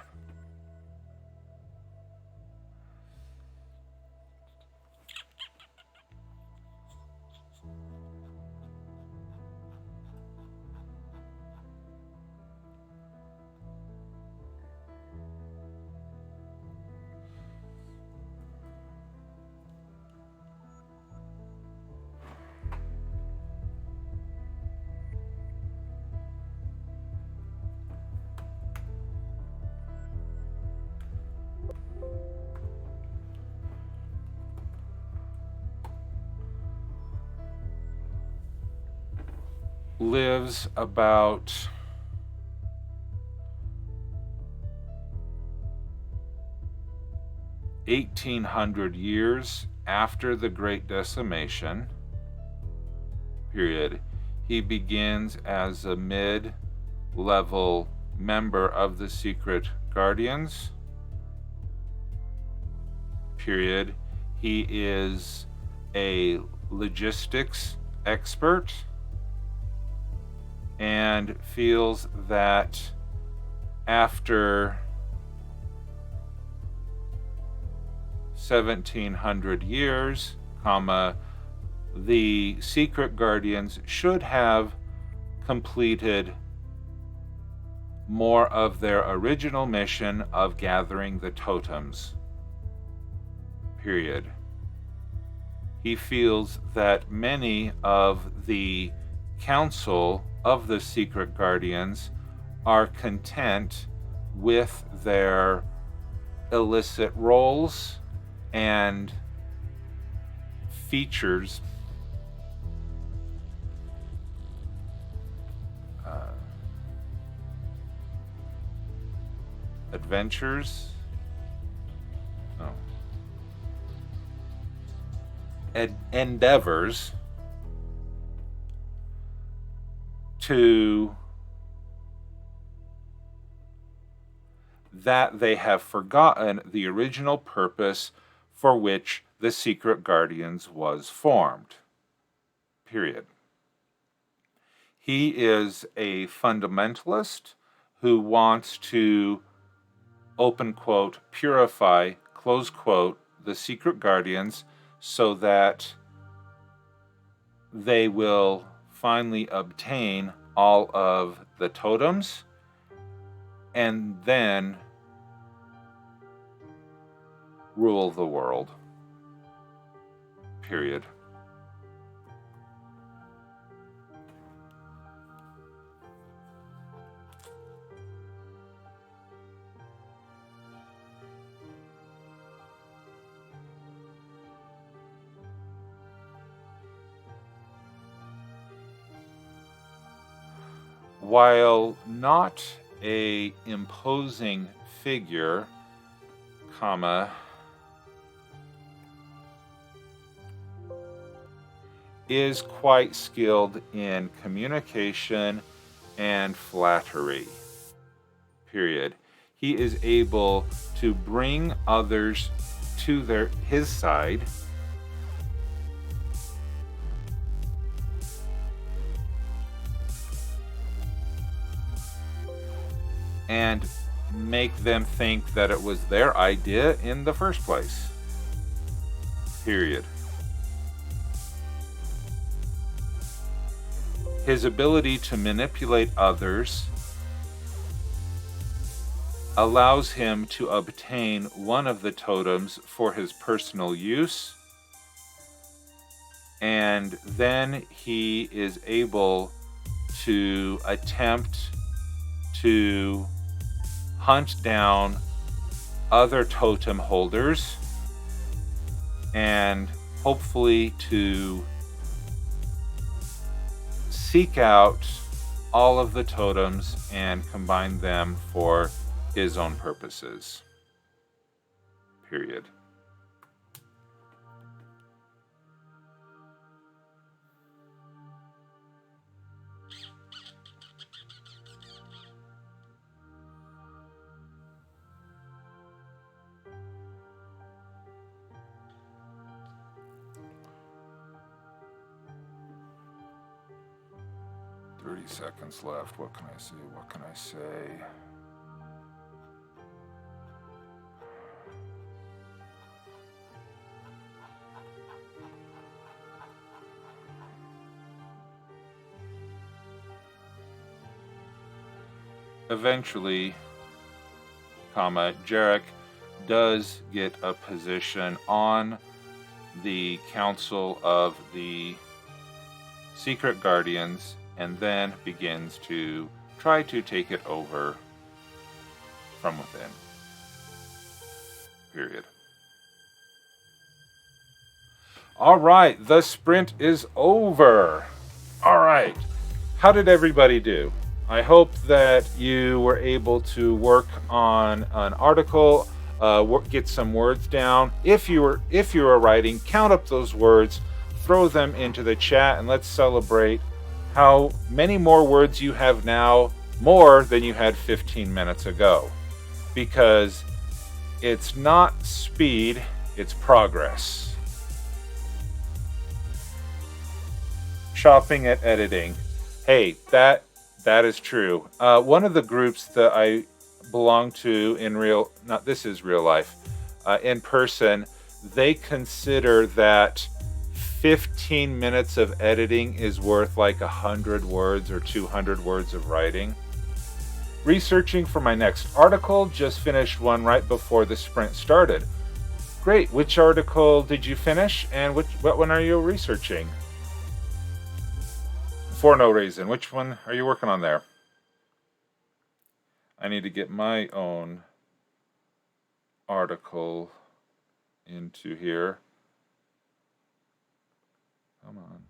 Lives about 1,800 years after the Great Decimation. Period. He begins as a mid-level member of the Secret Guardians. Period. He is a logistics expert and feels that after 1,700 years, the secret guardians should have completed more of their original mission of gathering the totems. Period. He feels that many of the council of the secret guardians are content with their illicit roles and features adventures. No. endeavors to that they have forgotten the original purpose for which the Secret Guardians was formed. Period. He is a fundamentalist who wants to, open quote, purify, close quote, the Secret Guardians so that they will finally obtain all of the totems and then rule the world. Period. While not a imposing figure, comma, is quite skilled in communication and flattery. Period. He is able to bring others to his side and make them think that it was their idea in the first place. Period. His ability to manipulate others allows him to obtain one of the totems for his personal use, and then he is able to attempt to hunt down other totem holders and hopefully to seek out all of the totems and combine them for his own purposes. Period. Seconds left. What can I say? What can I say? Eventually, Jarek does get a position on the Council of the Secret Guardians, and then begins to try to take it over from within. Period. All right, the sprint is over. All right, how did everybody do? I hope that you were able to work on an article, get some words down. If you were writing, count up those words, throw them into the chat, and let's celebrate how many more words you have now, more than you had 15 minutes ago. Because it's not speed, it's progress. Shopping at editing. Hey, that is true. One of the groups that I belong to this is real life, in person, they consider that 15 minutes of editing is worth like 100 words or 200 words of writing. Researching for my next article, just finished one right before the sprint started. Great, which article did you finish and what one are you researching? For no reason, which one are you working on there? I need to get my own article into here. Come on.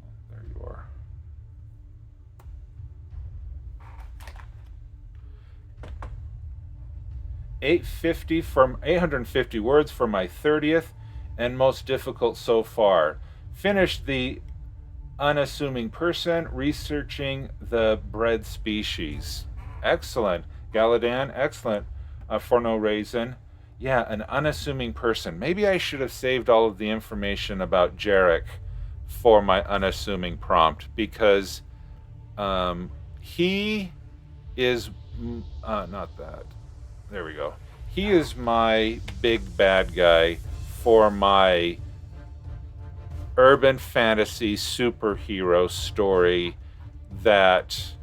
Oh, there you are. 850 words for my 30th and most difficult so far. Finished the unassuming person, researching the bred species. Excellent. Galadan, excellent. For no reason. Yeah, an unassuming person. Maybe I should have saved all of the information about Jarek for my unassuming prompt, because he is not that. There we go. He is my big bad guy for my urban fantasy superhero story that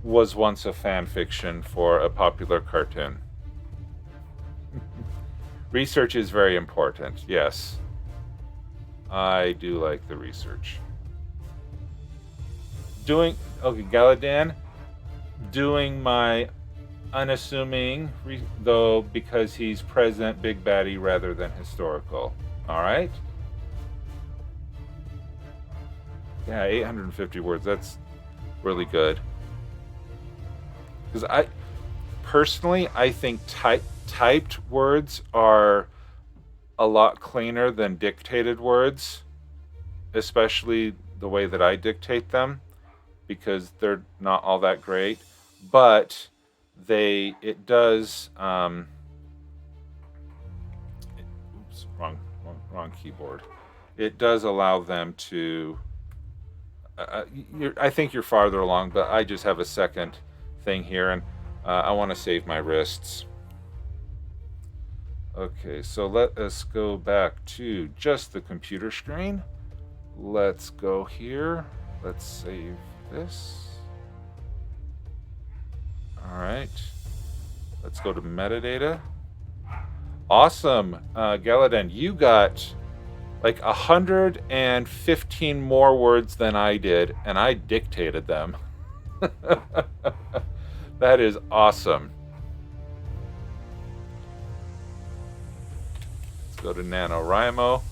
was once a fan fiction for a popular cartoon. Research is very important, yes. I do like the research. Okay, Galadan, doing my unassuming, though, because he's present big baddie rather than historical. All right? Yeah, 850 words. That's really good. Because I think typed words are a lot cleaner than dictated words, especially the way that I dictate them, because they're not all that great. But it does. Oops, wrong keyboard. It does allow them to. I think you're farther along, but I just have a second thing here, and I want to save my wrists. Okay, so let us go back to just the computer screen. Let's go here. Let's save this. All right. Let's go to metadata. Awesome. Galadan, you got like 115 more words than I did, and I dictated them. That is awesome. Let's go to NaNoWrimo.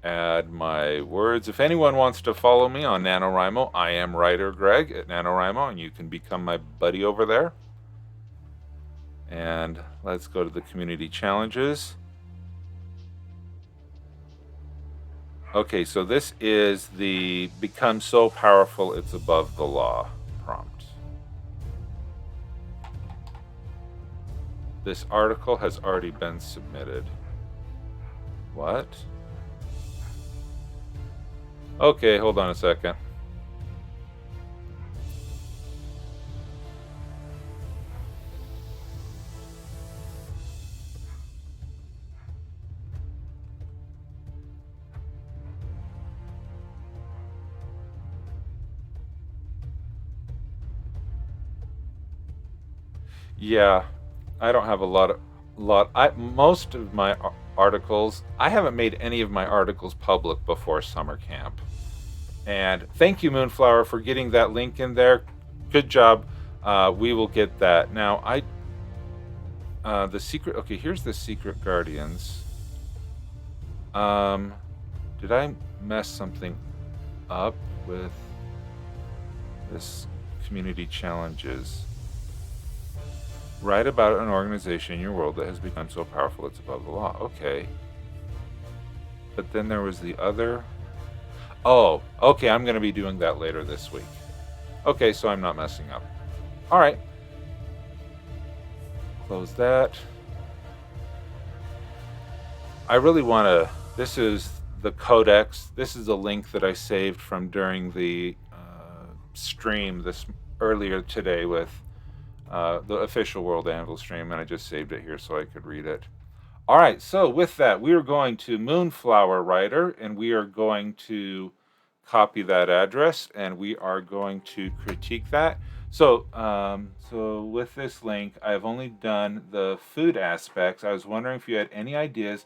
Add my words. If anyone wants to follow me on NaNoWrimo, I am WriterGreg at NaNoWrimo, and you can become my buddy over there. And let's go to the community challenges. Okay, so this is the become so powerful it's above the law prompt. This article has already been submitted. What? Okay, hold on a second. Yeah, I don't have a lot. Most of my articles, I haven't made any of my articles public before summer camp. And thank you, Moonflower, for getting that link in there. Good job. We will get that. Now, the secret, okay, here's the Secret Guardians. Did I mess something up with this community challenges? Write about an organization in your world that has become so powerful it's above the law. Okay. But then there was the other. Oh, okay, I'm going to be doing that later this week. Okay, so I'm not messing up. All right. Close that. I really want to. This is the codex. This is a link that I saved from during the stream earlier today with the official WorldAnvil stream, and I just saved it here so I could read it. All right, so with that, we are going to Moonflower Writer, and we are going to copy that address, and we are going to critique that. So, so with this link, I've only done the food aspects. I was wondering if you had any ideas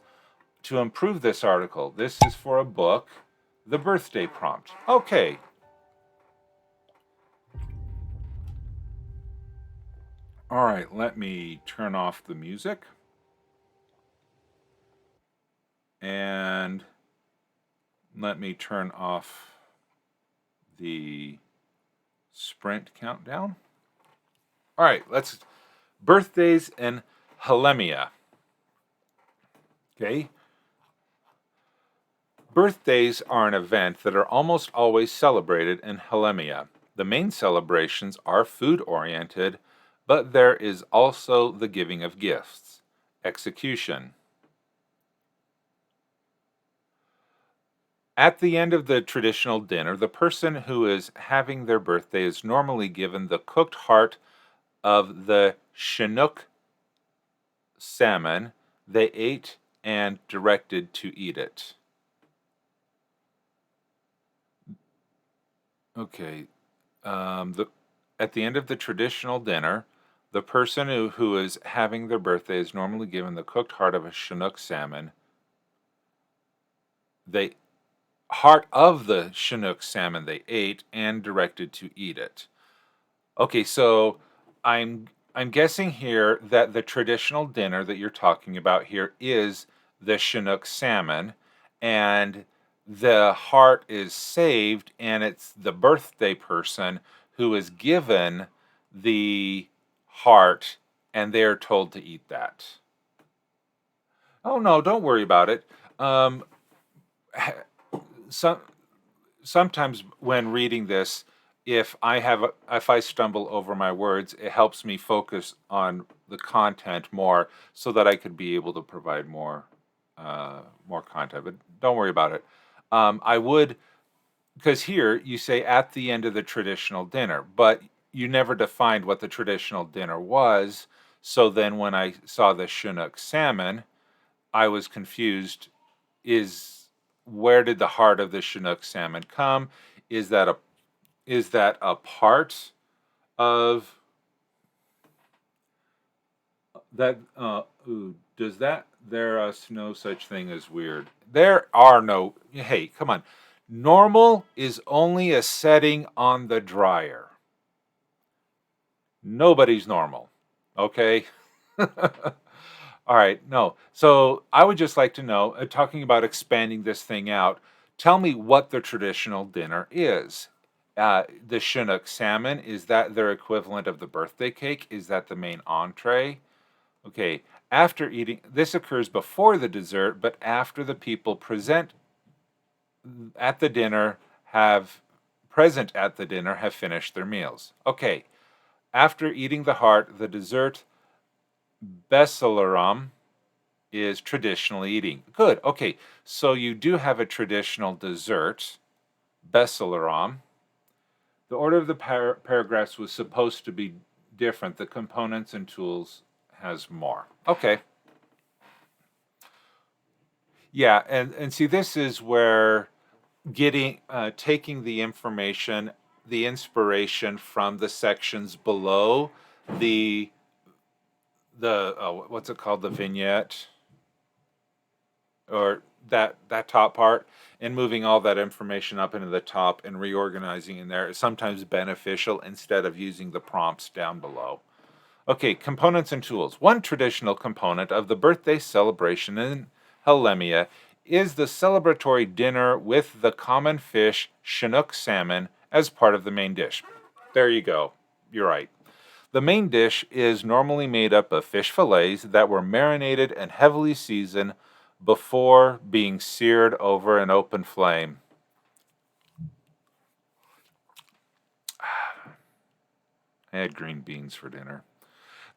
to improve this article. This is for a book, The Birthday Prompt. Okay. All right, let me turn off the music. And let me turn off the sprint countdown. All right, let's Birthdays in Helemia. Okay. Birthdays are an event that are almost always celebrated in Helemia. The main celebrations are food-oriented, but there is also the giving of gifts. Execution. At the end of the traditional dinner, the person who is having their birthday is normally given the cooked heart of the Chinook salmon they ate and directed to eat it. Okay. At the end of the traditional dinner, the person who is having their birthday is normally given the cooked heart of a Chinook salmon. The heart of the Chinook salmon they ate and directed to eat it. Okay, so I'm guessing here that the traditional dinner that you're talking about here is the Chinook salmon, and the heart is saved, and it's the birthday person who is given the heart, and they're told to eat that. Oh no, don't worry about it. Um, some sometimes when reading this, if I stumble over my words, it helps me focus on the content more, so that I could be able to provide more content. But don't worry about it. I would, because here you say at the end of the traditional dinner, but you never defined what the traditional dinner was. So then when I saw the Chinook salmon, I was confused. Where did the heart of the Chinook salmon come? Is that a part of that? Does that there is no such thing as weird? There are no. Hey, come on. Normal is only a setting on the dryer. Nobody's normal. Okay. All right, no. So I would just like to know, talking about expanding this thing out, tell me what the traditional dinner is. The Chinook salmon, is that their equivalent of the birthday cake? Is that the main entree? Okay, after eating, this occurs before the dessert, but after the people at the dinner present at the dinner have finished their meals. Okay, after eating the heart, the dessert, Besilarum, is traditional eating. Good. Okay. So you do have a traditional dessert, Besilarum. The order of the paragraphs was supposed to be different. The components and tools has more. Okay. Yeah, and see, this is where taking the information, the inspiration from the sections below the what's it called, the vignette, or that top part, and moving all that information up into the top and reorganizing in there is sometimes beneficial instead of using the prompts down below. Okay, components and tools. One traditional component of the birthday celebration in Helemia is the celebratory dinner with the common fish Chinook salmon as part of the main dish. There you go. You're right. The main dish is normally made up of fish fillets that were marinated and heavily seasoned before being seared over an open flame. I had green beans for dinner.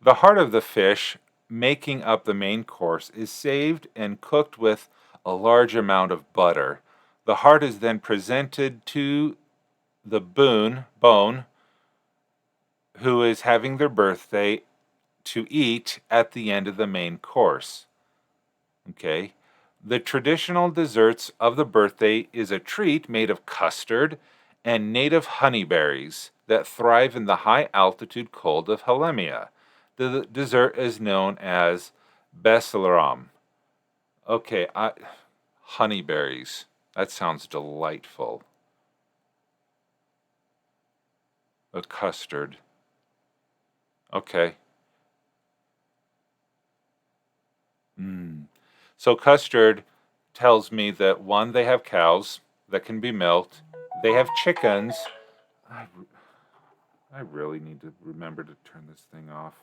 The heart of the fish, making up the main course, is saved and cooked with a large amount of butter. The heart is then presented to the bone, who is having their birthday, to eat at the end of the main course. Okay. The traditional desserts of the birthday is a treat made of custard and native honeyberries that thrive in the high altitude cold of Helemia. The dessert is known as Besilarum. Okay, honeyberries. That sounds delightful. A custard. Okay. So custard tells me that, one, they have cows that can be milked. They have chickens. I really need to remember to turn this thing off.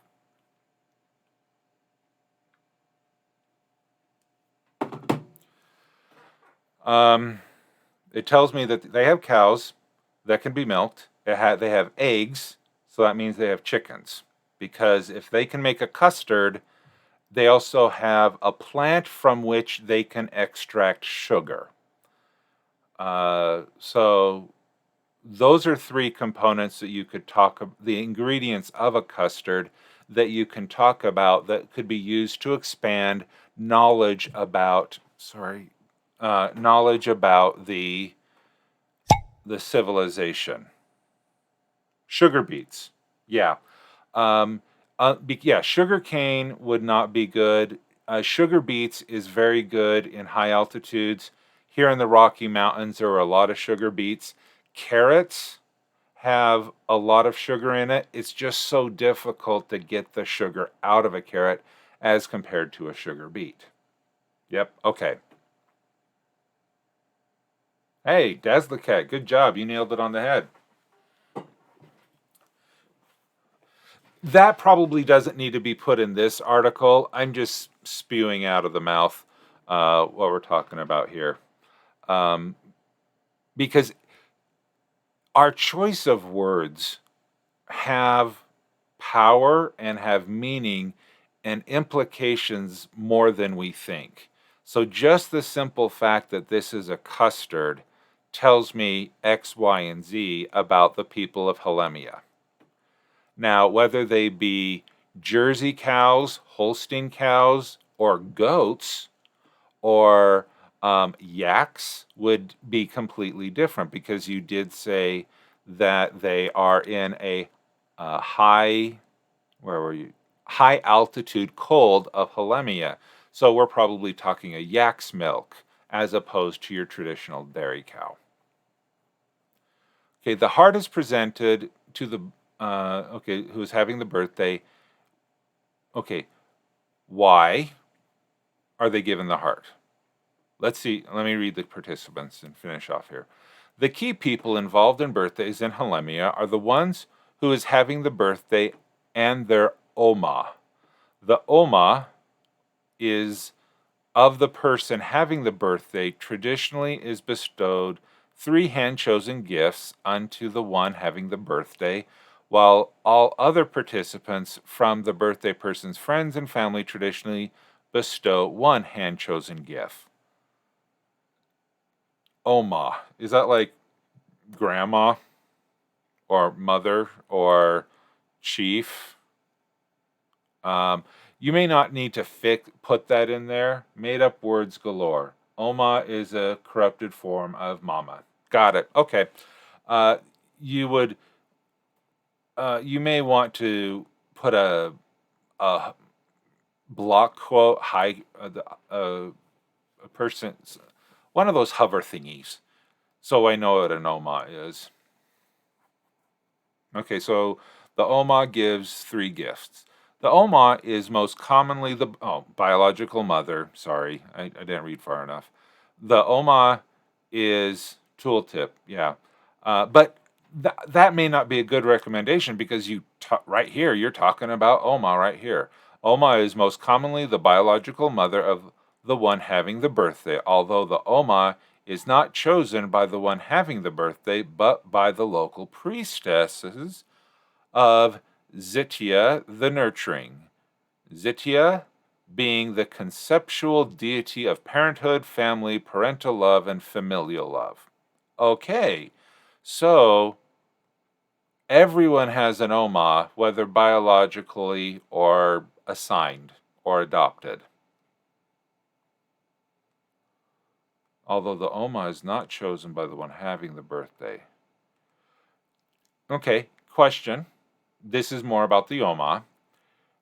It tells me that they have cows that can be milked. They have eggs, so that means they have chickens. Because if they can make a custard, they also have a plant from which they can extract sugar. So those are three components that you could the ingredients of a custard that you can talk about that could be used to expand knowledge about, knowledge about the civilization. Sugar beets. Yeah. Sugar cane would not be good. Sugar beets is very good in high altitudes. Here in the Rocky Mountains, there are a lot of sugar beets. Carrots have a lot of sugar in it. It's just so difficult to get the sugar out of a carrot as compared to a sugar beet. Yep, okay. Hey, Dazzlecat, good job. You nailed it on the head. That probably doesn't need to be put in this article. I'm just spewing out of the mouth what we're talking about here. Because our choice of words have power and have meaning and implications more than we think. So just the simple fact that this is a custard tells me X, Y, and Z about the people of Halemia. Now, whether they be Jersey cows, Holstein cows, or goats, or yaks would be completely different, because you did say that they are in a high altitude cold of Halemia. So we're probably talking a yak's milk as opposed to your traditional dairy cow. Okay, the heart is presented to the who's having the birthday. Okay, why are they given the heart? Let's see. Let me read the participants and finish off here. The key people involved in birthdays in Halemia are the ones who is having the birthday and their Oma. The Oma is of the person having the birthday. Traditionally is bestowed 3 hand-chosen gifts unto the one having the birthday, while all other participants from the birthday person's friends and family traditionally bestow 1 hand-chosen gift. Oma, is that like grandma or mother or chief? You may not need to put that in there. Made up words galore. Oma is a corrupted form of mama. Got it. Okay. You may want to put a block quote, a person's, one of those hover thingies, so I know what an Oma is. Okay, so the Oma gives 3 gifts. The Oma is most commonly the biological mother. Sorry, I didn't read far enough. The Oma is tooltip, yeah. But that may not be a good recommendation, because right here, you're talking about Oma right here. Oma is most commonly the biological mother of the one having the birthday, although the Oma is not chosen by the one having the birthday, but by the local priestesses of Zitia the nurturing. Zitia being the conceptual deity of parenthood, family, parental love, and familial love. Okay, so everyone has an Oma, whether biologically or assigned or adopted. Although the Oma is not chosen by the one having the birthday. Okay, question. This is more about the Oma.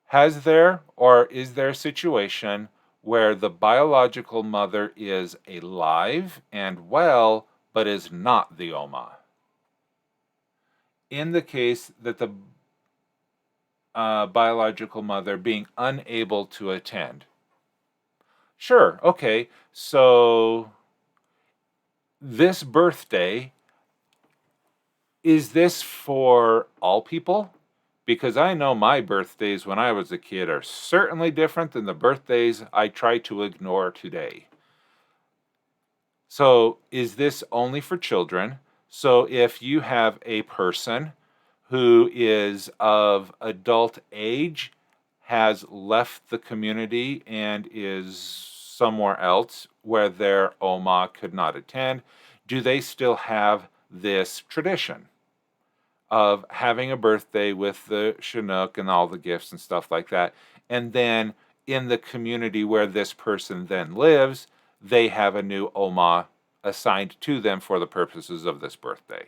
Has there or is there a situation where the biological mother is alive and well, but is not the Oma? In the case that the biological mother being unable to attend. Sure, okay, so this birthday, is this for all people? Because I know my birthdays when I was a kid are certainly different than the birthdays I try to ignore today. So is this only for children? So if you have a person who is of adult age, has left the community and is somewhere else where their Oma could not attend, do they still have this tradition of having a birthday with the Chinook and all the gifts and stuff like that? And then in the community where this person then lives, they have a new Oma assigned to them for the purposes of this birthday.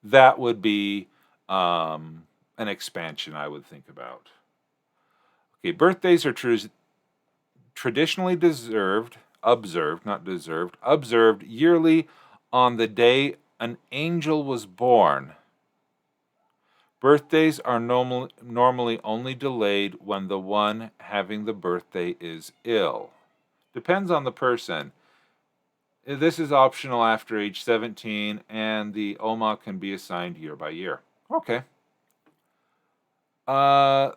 That would be an expansion I would think about. Okay, birthdays are traditionally observed yearly on the day an angel was born. Birthdays are normally only delayed when the one having the birthday is ill. Depends on the person. This is optional after age 17, and the Oma can be assigned year by year. Okay. I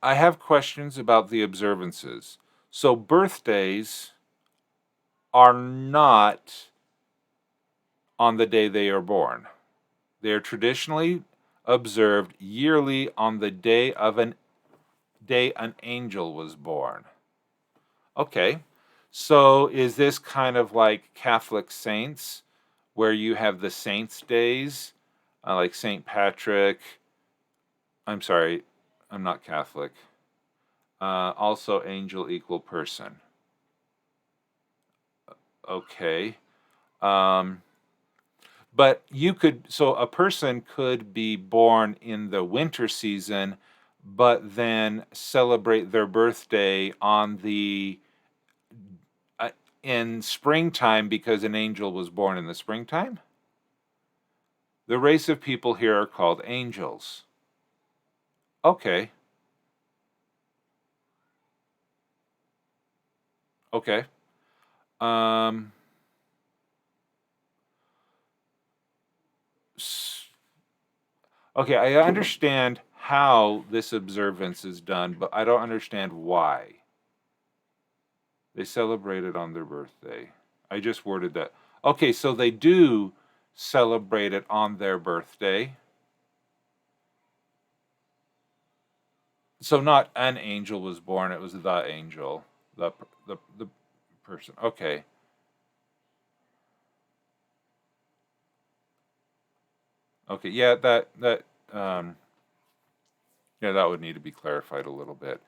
have questions about the observances. So birthdays are not on the day they are born. They are traditionally observed yearly on the day an angel was born. Okay. So is this kind of like Catholic saints, where you have the saints' days, like St. Patrick? I'm sorry, I'm not Catholic. Also, angel equal person. Okay. But so a person could be born in the winter season, but then celebrate their birthday in springtime because an angel was born in the springtime? The race of people here are called angels. Okay. Okay. Okay, I understand how this observance is done, but I don't understand why. They celebrate it on their birthday. I just worded that. Okay, so they do celebrate it on their birthday. So not an angel was born, it was the angel, the person. Okay. Okay, yeah, that would need to be clarified a little bit.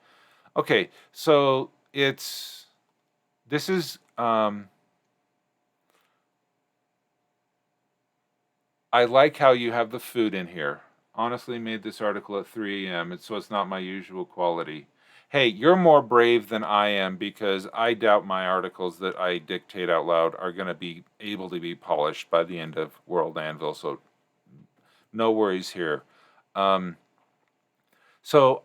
Okay, so this is I like how you have the food in here. Honestly, made this article at 3 a.m., so it's not my usual quality. Hey, you're more brave than I am because I doubt my articles that I dictate out loud are going to be able to be polished by the end of WorldAnvil, so no worries here. So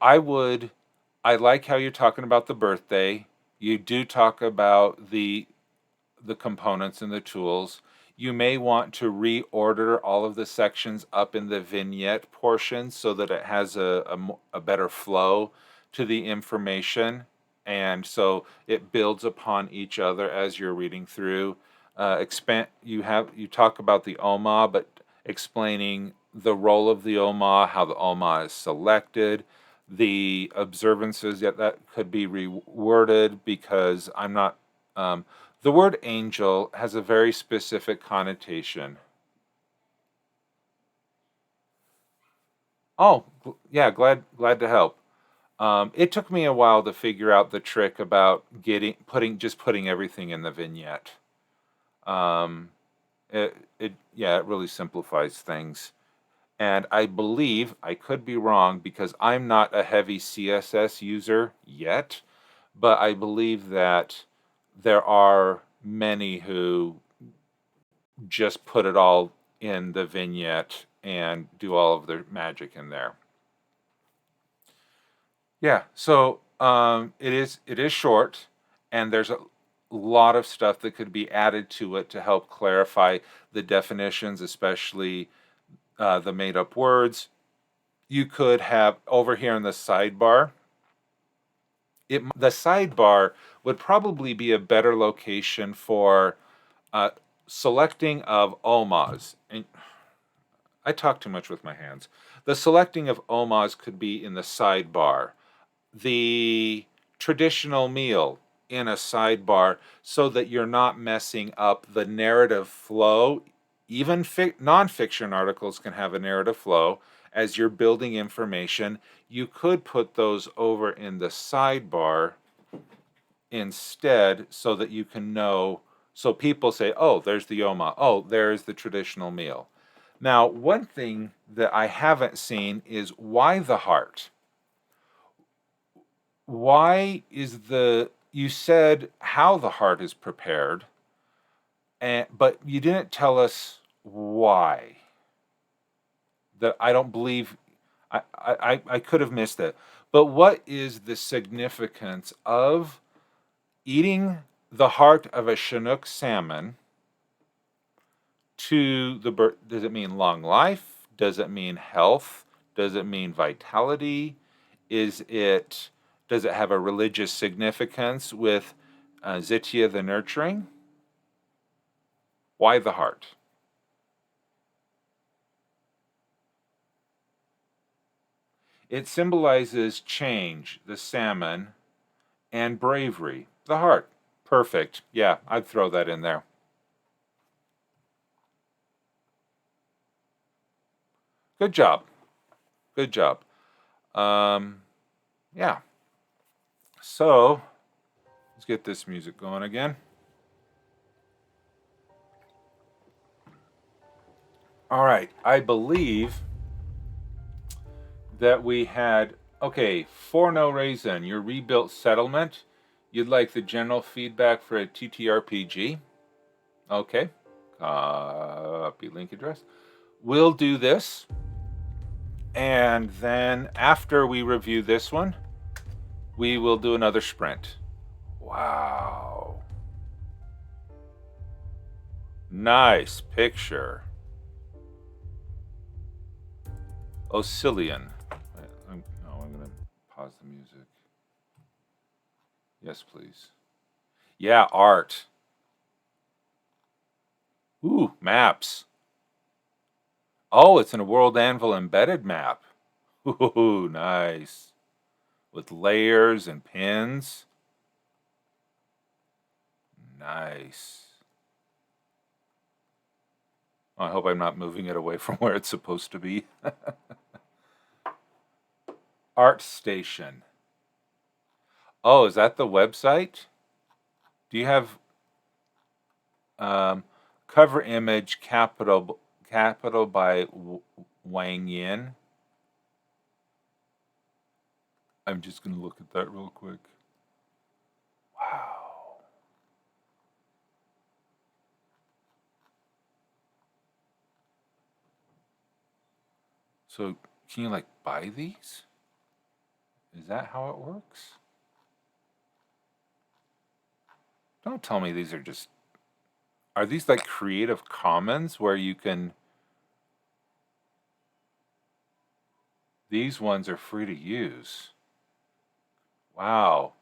I like how you're talking about the birthday. You do talk about the components and the tools. You may want to reorder all of the sections up in the vignette portion so that it has a better flow to the information, and so it builds upon each other as you're reading through. You talk about the Oma, but explaining the role of the Oma, how the Oma is selected, the observances. Yet that could be reworded because I'm not. The word angel has a very specific connotation. Oh, yeah, glad to help. It took me a while to figure out the trick about putting everything in the vignette. It really simplifies things. And I believe, I could be wrong because I'm not a heavy CSS user yet, but I believe that there are many who just put it all in the vignette and do all of their magic in there. Yeah, so it is short, and there's a lot of stuff that could be added to it to help clarify the definitions, especially the made-up words. You could have over here in the sidebar, the sidebar would probably be a better location for selecting of OMAs. And I talk too much with my hands. The selecting of OMAs could be in the sidebar. The traditional meal in a sidebar, so that you're not messing up the narrative flow. Even nonfiction articles can have a narrative flow. As you're building information, you could put those over in the sidebar instead, so that you can know, so people say, oh, there's the OMA, oh, there's the traditional meal. Now, one thing that I haven't seen is why the heart? Why is you said how the heart is prepared, but you didn't tell us why. That I don't believe, I could have missed it. But what is the significance of eating the heart of a Chinook salmon to the bird? Does it mean long life? Does it mean health? Does it mean vitality? Does it have a religious significance with Zitya the nurturing? Why the heart? It symbolizes change, the salmon, and bravery, the heart. Perfect. Yeah, I'd throw that in there. Good job. Good job. Yeah. So, let's get this music going again. All right. I believe that we had, okay, for no reason, your rebuilt settlement. You'd like the general feedback for a TTRPG. Okay. Copy link address. We'll do this. And then after we review this one, we will do another sprint. Wow. Nice picture. Oscillion. I'm going to pause the music. Yes, please. Yeah, art. Ooh, maps. Oh, it's in a WorldAnvil embedded map. Ooh, nice. With layers and pins. Nice. I hope I'm not moving it away from where it's supposed to be. Art Station. Oh, is that the website? Do you have cover image capital by Wang Yin? I'm just going to look at that real quick. Wow. So, can you like buy these? Is that how it works? Don't tell me these are just... Are these like Creative Commons where you can... These ones are free to use. Wow.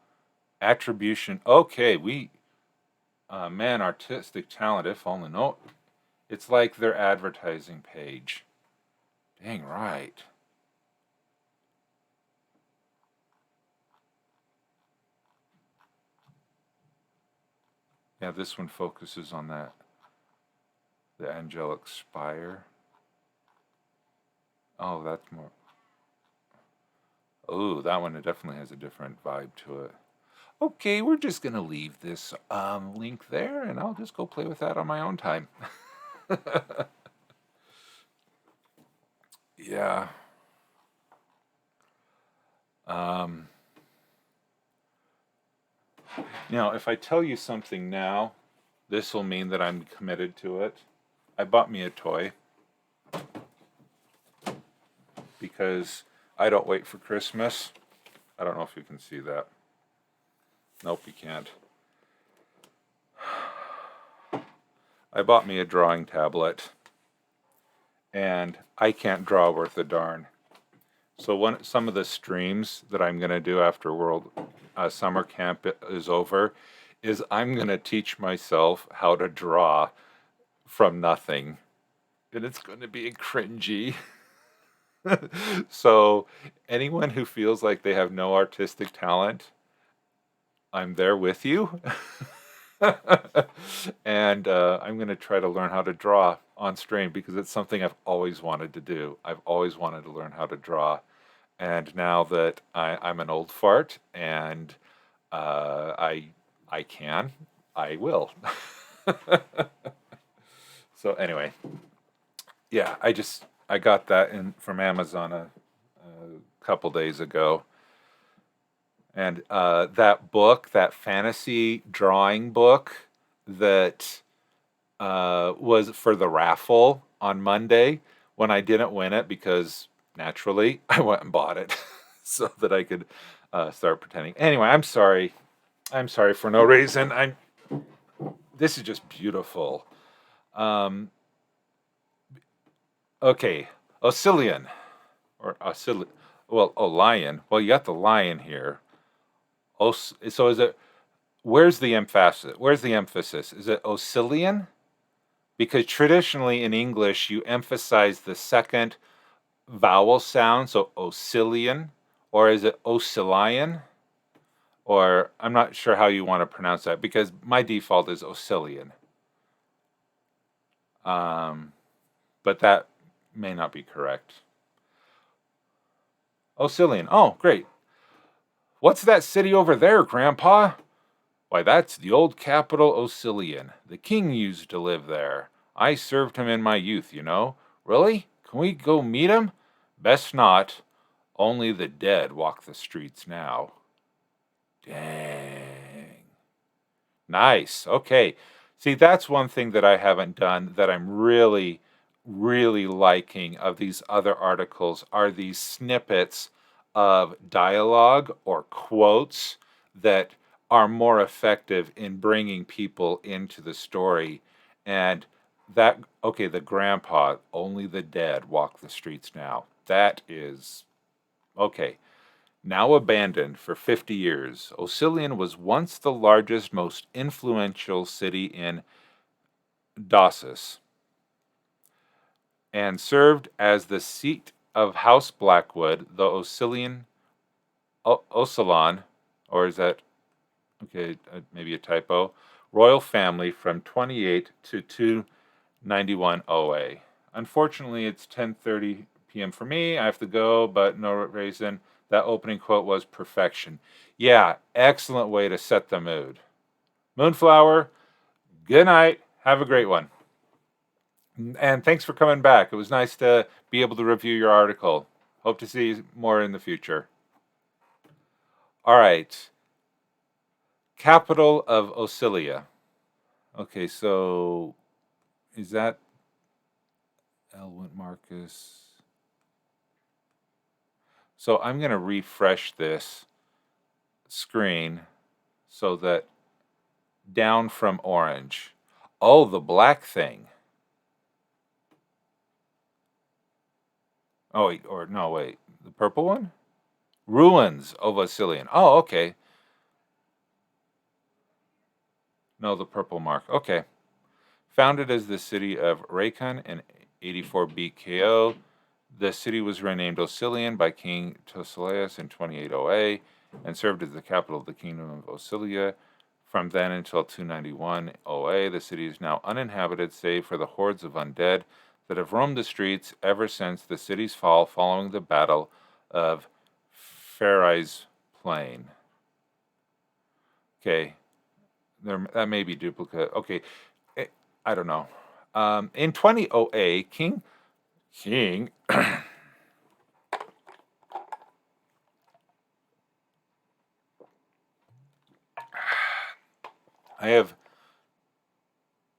Attribution. Okay, man, artistic talent, if only. No, it's like their advertising page. Dang right. Yeah, this one focuses on that. The angelic spire. Oh, that's more... Oh, that one, it definitely has a different vibe to it. Okay, we're just going to leave this link there, and I'll just go play with that on my own time. Yeah. Now, if I tell you something now, this will mean that I'm committed to it. I bought me a toy because I don't wait for Christmas. I don't know if you can see that. Nope, you can't. I bought me a drawing tablet, and I can't draw worth a darn. So some of the streams that I'm going to do after World Summer Camp is over is I'm going to teach myself how to draw from nothing. And it's going to be cringy. So anyone who feels like they have no artistic talent, I'm there with you. And I'm going to try to learn how to draw on stream because it's something I've always wanted to do. I've always wanted to learn how to draw. And now that I'm an old fart and I can, I will. So anyway, yeah, I got that in from Amazon a couple days ago. And that book, that fantasy drawing book that was for the raffle on Monday, when I didn't win it because naturally I went and bought it so that I could start pretending. Anyway, I'm sorry. I'm sorry for no reason. This is just beautiful. Okay, Oscillion or Oscillion. Well, lion. Well, you got the lion here. So is it? Where's the emphasis? Where's the emphasis? Is it Oscillion? Because traditionally in English you emphasize the second vowel sound, so Oscillion, or is it Oscillion? Or I'm not sure how you want to pronounce that because my default is Oscillion. But that may not be correct. Oscillion. Oh, great. What's that city over there, Grandpa? Why, that's the old capital, Oscillion. The king used to live there. I served him in my youth, you know. Really? Can we go meet him? Best not. Only the dead walk the streets now. Dang. Nice. Okay. See, that's one thing that I haven't done that I'm really, really liking of these other articles are these snippets of dialogue or quotes that are more effective in bringing people into the story. And that, okay, the grandpa, only the dead walk the streets now. That is, okay. Now abandoned for 50 years, Oscillion was once the largest, most influential city in Dausis and served as the seat of House Blackwood, the Ocillon, or is that, okay, maybe a typo, royal family from 28 to 291 OA. Unfortunately, it's 10:30 p.m. for me. I have to go, but no reason. That opening quote was perfection. Yeah, excellent way to set the mood. Moonflower, good night. Have a great one. And thanks for coming back. It was nice to be able to review your article. Hope to see more in the future. All right. Capital of Oscilia. Okay, so is that Elwyn Marcus? So I'm going to refresh this screen so that down from orange. Oh, the black thing. Oh, wait, or no, wait. The purple one? Ruins of Oscillion. Oh, okay. No, the purple mark. Okay. Founded as the city of Raycon in 84 BKO, the city was renamed Oscillion by King Tosilius in 28 OA and served as the capital of the kingdom of Oscilia. From then until 291 OA, the city is now uninhabited save for the hordes of undead that have roamed the streets ever since the city's fall following the Battle of Farai's Plain. Okay, that may be duplicate. Okay, I don't know. In 20 OA, King I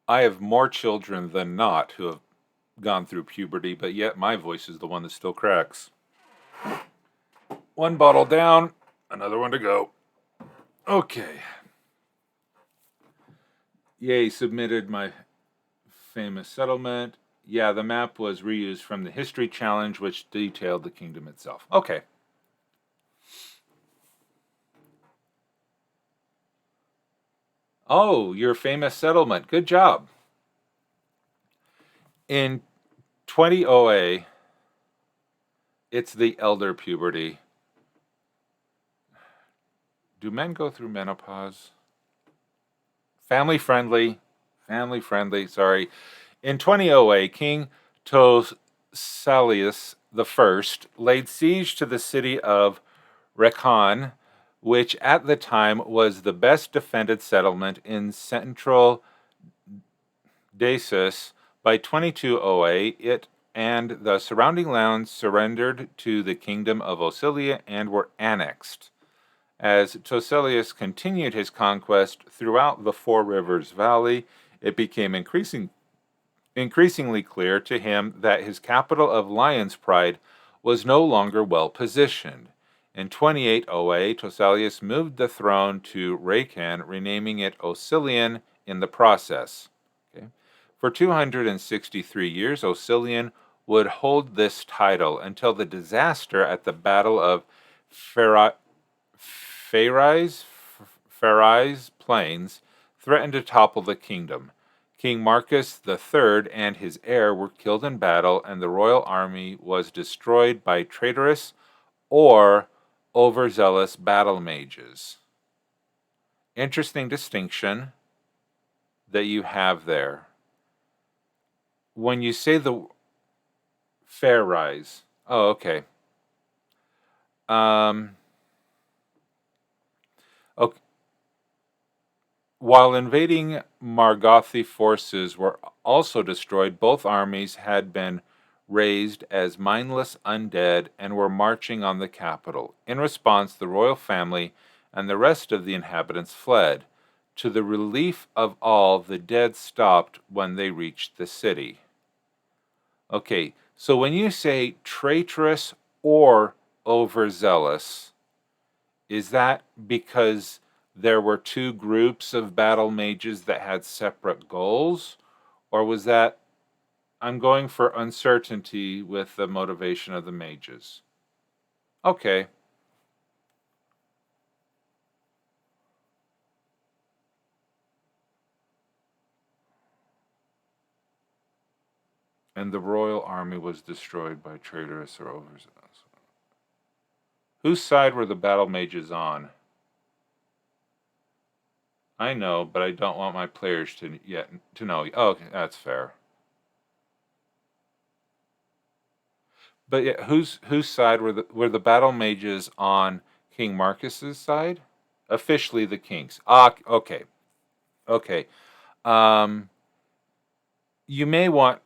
have more children than not who have gone through puberty, but yet my voice is the one that still cracks. One bottle down, another one to go. Okay. Yay, submitted my famous settlement. Yeah, the map was reused from the History Challenge, which detailed the kingdom itself. Okay. Oh, your famous settlement. Good job. In 20 OA, it's the elder puberty. Do men go through menopause? Family friendly. Family friendly, sorry. In 20 OA, King Tosalius I laid siege to the city of Rekhan, which at the time was the best defended settlement in central Dacis. By 22 OA, it and the surrounding lands surrendered to the kingdom of Osilia and were annexed. As Toselius continued his conquest throughout the Four Rivers Valley, it became increasingly clear to him that his capital of Lion's Pride was no longer well positioned. In 28 OA, Toselius moved the throne to Rakan, renaming it Osilian in the process. Okay. For 263 years, Osilian would hold this title until the disaster at the Battle of Pharais Plains threatened to topple the kingdom. King Marcus III and his heir were killed in battle, and the royal army was destroyed by traitorous or overzealous battle mages. Interesting distinction that you have there. When you say the fair rise, oh, okay. Okay. While invading Margothi forces were also destroyed, both armies had been raised as mindless undead and were marching on the capital. In response, the royal family and the rest of the inhabitants fled. To the relief of all, the dead stopped when they reached the city. Okay, so when you say traitorous or overzealous, is that because there were two groups of battle mages that had separate goals? Or was that, I'm going for uncertainty with the motivation of the mages? Okay. And the royal army was destroyed by traitorous or overzealous. Whose side were the battle mages on? I know, but I don't want my players to know. Oh, okay, that's fair. But yeah, whose side were the battle mages on King Marcus's side? Officially the king's. Ah, okay. Okay. Um, you may want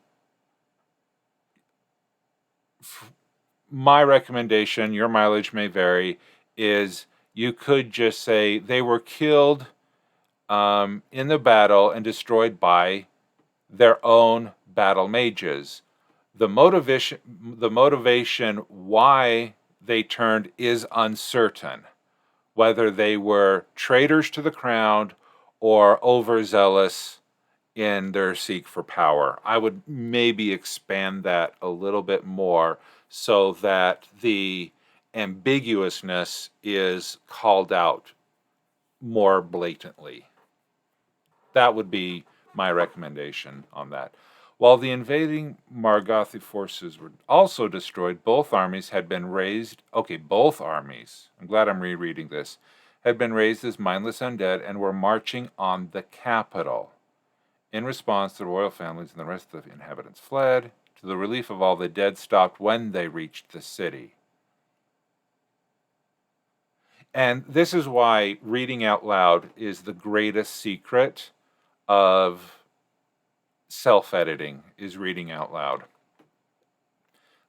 my recommendation, your mileage may vary, is you could just say they were killed in the battle and destroyed by their own battle mages. The motivation why they turned is uncertain. Whether they were traitors to the crown or overzealous in their seek for power. I would maybe expand that a little bit more so that the ambiguousness is called out more blatantly. That would be my recommendation on that. While the invading Margothi forces were also destroyed, both armies had been raised. Okay, both armies, I'm glad I'm rereading this, had been raised as mindless undead and were marching on the capital. In response, the royal families and the rest of the inhabitants fled. To the relief of all, the dead stopped when they reached the city. And this is why reading out loud is the greatest secret of self-editing, is reading out loud.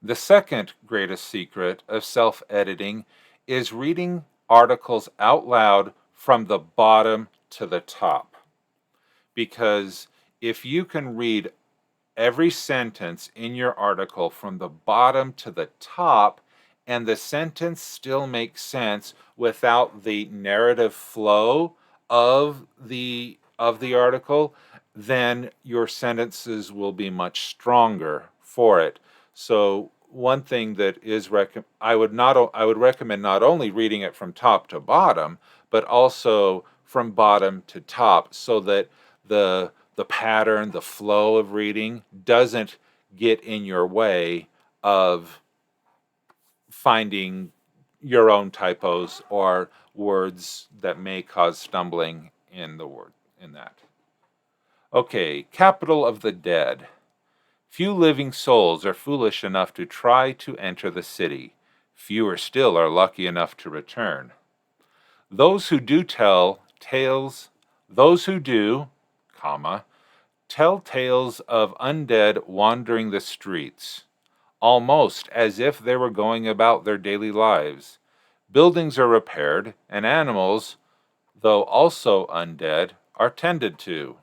The second greatest secret of self-editing is reading articles out loud from the bottom to the top. Because if you can read every sentence in your article from the bottom to the top, and the sentence still makes sense without the narrative flow of the article, then your sentences will be much stronger for it. So one thing that is I would recommend not only reading it from top to bottom, but also from bottom to top, so that the pattern, the flow of reading doesn't get in your way of finding your own typos or words that may cause stumbling in the word in that. Okay, capital of the dead. Few living souls are foolish enough to try to enter the city. Fewer still are lucky enough to return. Those who do tell tales, those who do, comma, tell tales of undead wandering the streets, almost as if they were going about their daily lives. Buildings are repaired, and animals, though also undead, are tended to.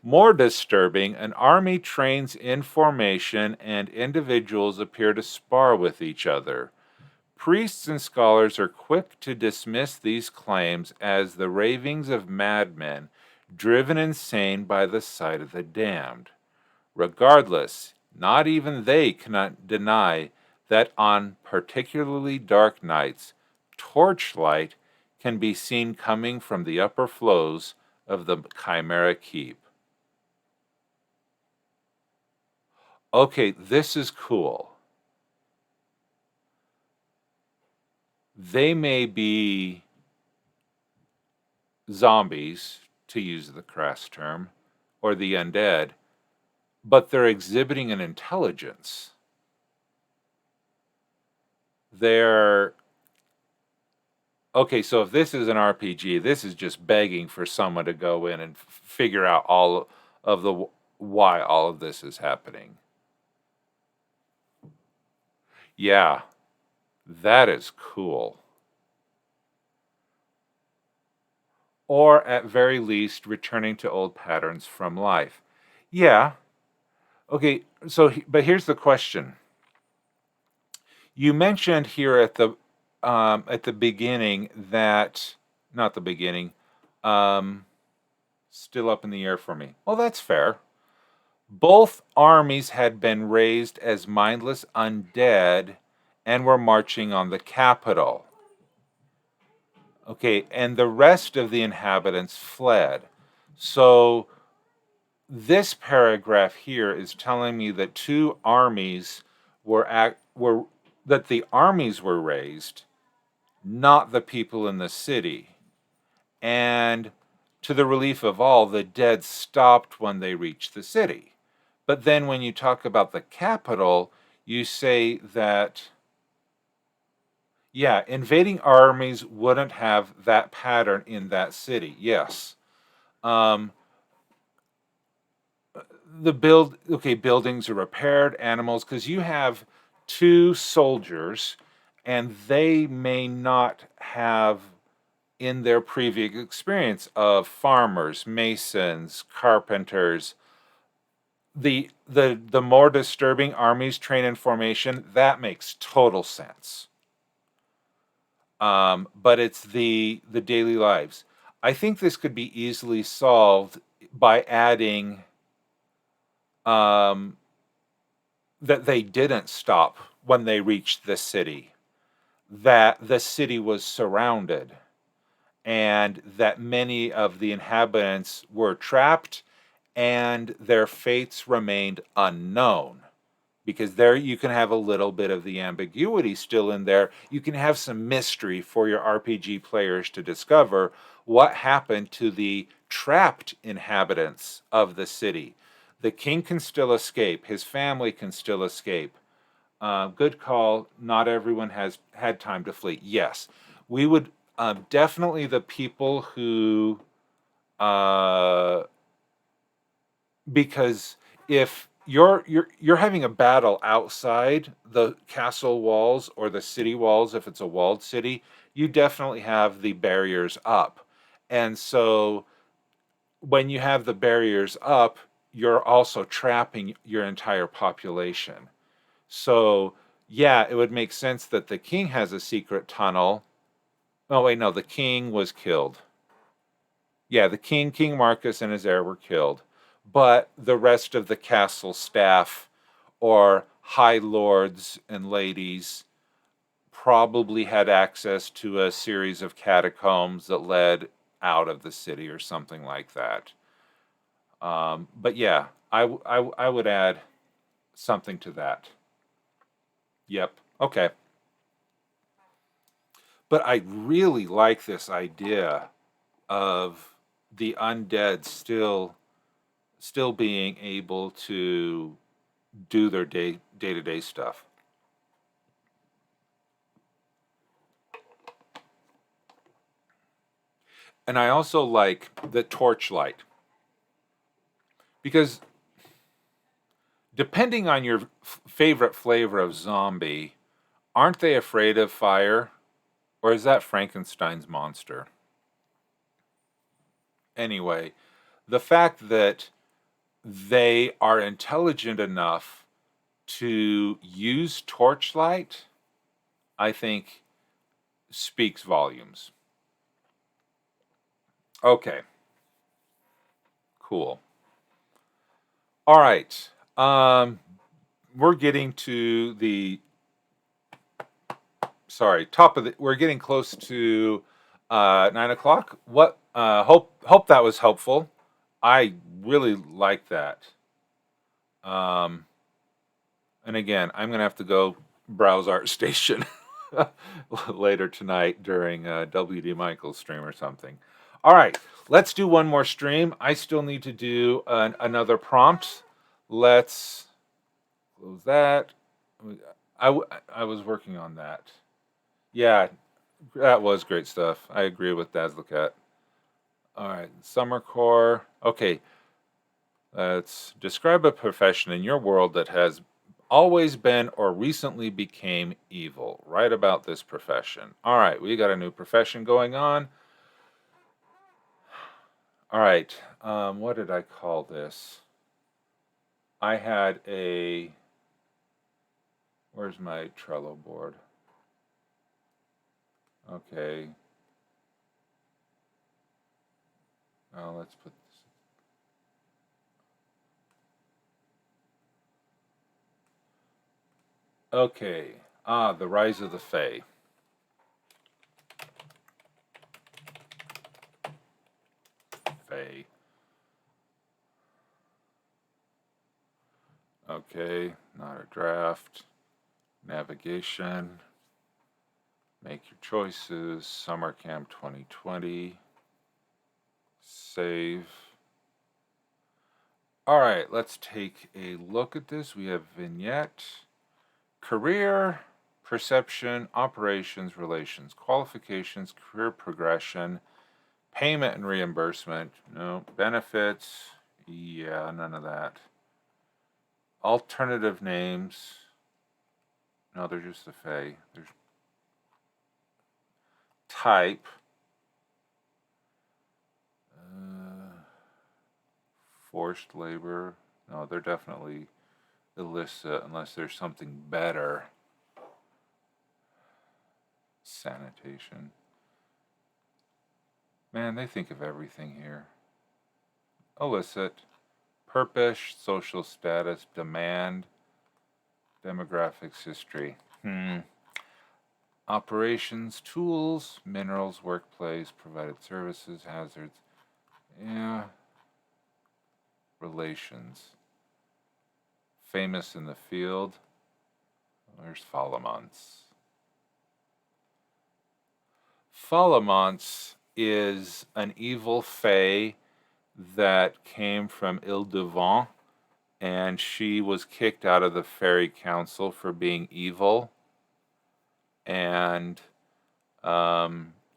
More disturbing, an army trains in formation and individuals appear to spar with each other. Priests and scholars are quick to dismiss these claims as the ravings of madmen driven insane by the sight of the damned. Regardless, not even they cannot deny that on particularly dark nights, torchlight can be seen coming from the upper floors of the Chimera Keep. Okay, this is cool. They may be zombies, to use the crass term, or the undead, but they're exhibiting an intelligence. They're okay, so if this is an RPG, this is just begging for someone to go in and figure out all of the why all of this is happening. Yeah, that is cool. Or at very least, returning to old patterns from life. Yeah. Okay, so but here's the question. You mentioned here at the beginning that not the beginning, still up in the air for me. Well, that's fair. Both armies had been raised as mindless undead and were marching on the capital. Okay, and the rest of the inhabitants fled. So this paragraph here is telling me that two armies that the armies were raised, not the people in the city. And to the relief of all, the dead stopped when they reached the city. But then when you talk about the capital, you say that, yeah, invading armies wouldn't have that pattern in that city. Yes. Buildings are repaired, animals, because you have two soldiers, and they may not have in their previous experience of farmers, masons, carpenters. The more disturbing armies train in formation, that makes total sense. But it's the daily lives. I think this could be easily solved by adding that they didn't stop when they reached the city, that the city was surrounded, and that many of the inhabitants were trapped and their fates remained unknown. Because there you can have a little bit of the ambiguity still in there. You can have some mystery for your RPG players to discover what happened to the trapped inhabitants of the city. The king can still escape. His family can still escape. Good call. Not everyone has had time to flee. Yes, we would definitely the people who, because if you're having a battle outside the castle walls or the city walls, if it's a walled city, you definitely have the barriers up, and so when you have the barriers up, you're also trapping your entire population. So, yeah, it would make sense that the king has a secret tunnel. Oh, wait, no, the king was killed. Yeah, the King Marcus and his heir were killed, but the rest of the castle staff or high lords and ladies probably had access to a series of catacombs that led out of the city or something like that. But yeah, I would add something to that. Yep. Okay. But I really like this idea of the undead still being able to do their day-to-day stuff. And I also like the torchlight, because depending on your favorite flavor of zombie, aren't they afraid of fire? Or is that Frankenstein's monster? Anyway, the fact that they are intelligent enough to use torchlight, I think, speaks volumes. Okay. Cool. All right. We're getting to the top of the. We're getting close to 9 o'clock. What? Hope that was helpful. I really like that. And again, I'm gonna have to go browse ArtStation later tonight during WD Michael's stream or something. All right, let's do one more stream. I still need to do another prompt. Let's close that. I was working on that. Yeah, that was great stuff. I agree with Dazzlecat. All right, Summer Core. Okay, let's describe a profession in your world that has always been or recently became evil. Write about this profession. All right, we got a new profession going on. All right, what did I call this? I had a. Where's my Trello board? Okay. Oh, let's put this. Okay. The Rise of the Fae. Fae. Okay, not a draft. Navigation. Make your choices. Summer Camp 2020. Save. All right, let's take a look at this. We have vignette, career, perception, operations, relations, qualifications, career progression, payment and reimbursement. No. Benefits. Yeah, none of that. Alternative names. No, they're just the Fae. There's type. Forced labor. No, they're definitely illicit unless there's something better. Sanitation. Man, they think of everything here. Illicit. Purpose, social status, demand, demographics, history. Operations, tools, minerals, workplace, provided services, hazards. Yeah. Relations. Famous in the field. There's Falamance. Falamance is an evil fae that came from Ile-de-Vent, and she was kicked out of the Fairy Council for being evil. And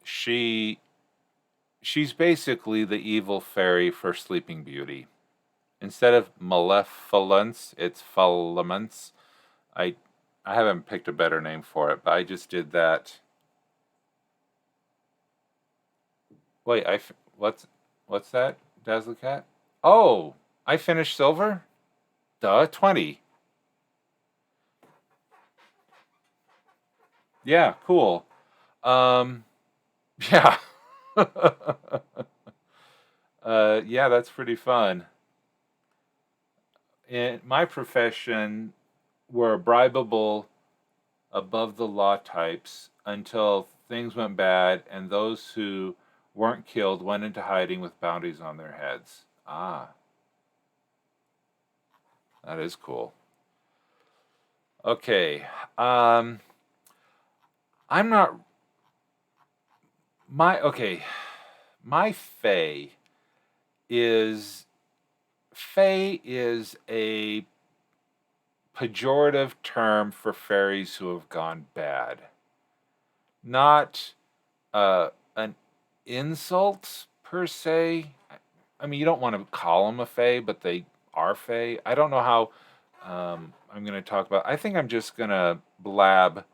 she's basically the evil fairy for Sleeping Beauty. Instead of malevolence, it's Falamance. I haven't picked a better name for it, but I just did that. Wait, what's that, Dazzlecat? Oh, I finished silver? Duh, 20. Yeah, cool. Yeah. Yeah, that's pretty fun. In my profession, we're bribable above the law types until things went bad and those who weren't killed went into hiding with bounties on their heads. Ah, that is cool. Okay. Um, I'm not okay. My is fae is a pejorative term for fairies who have gone bad. Not an insult per se. I mean, you don't want to call them a fae, but they are fae. I don't know how I'm going to talk about. I think I'm just going to blab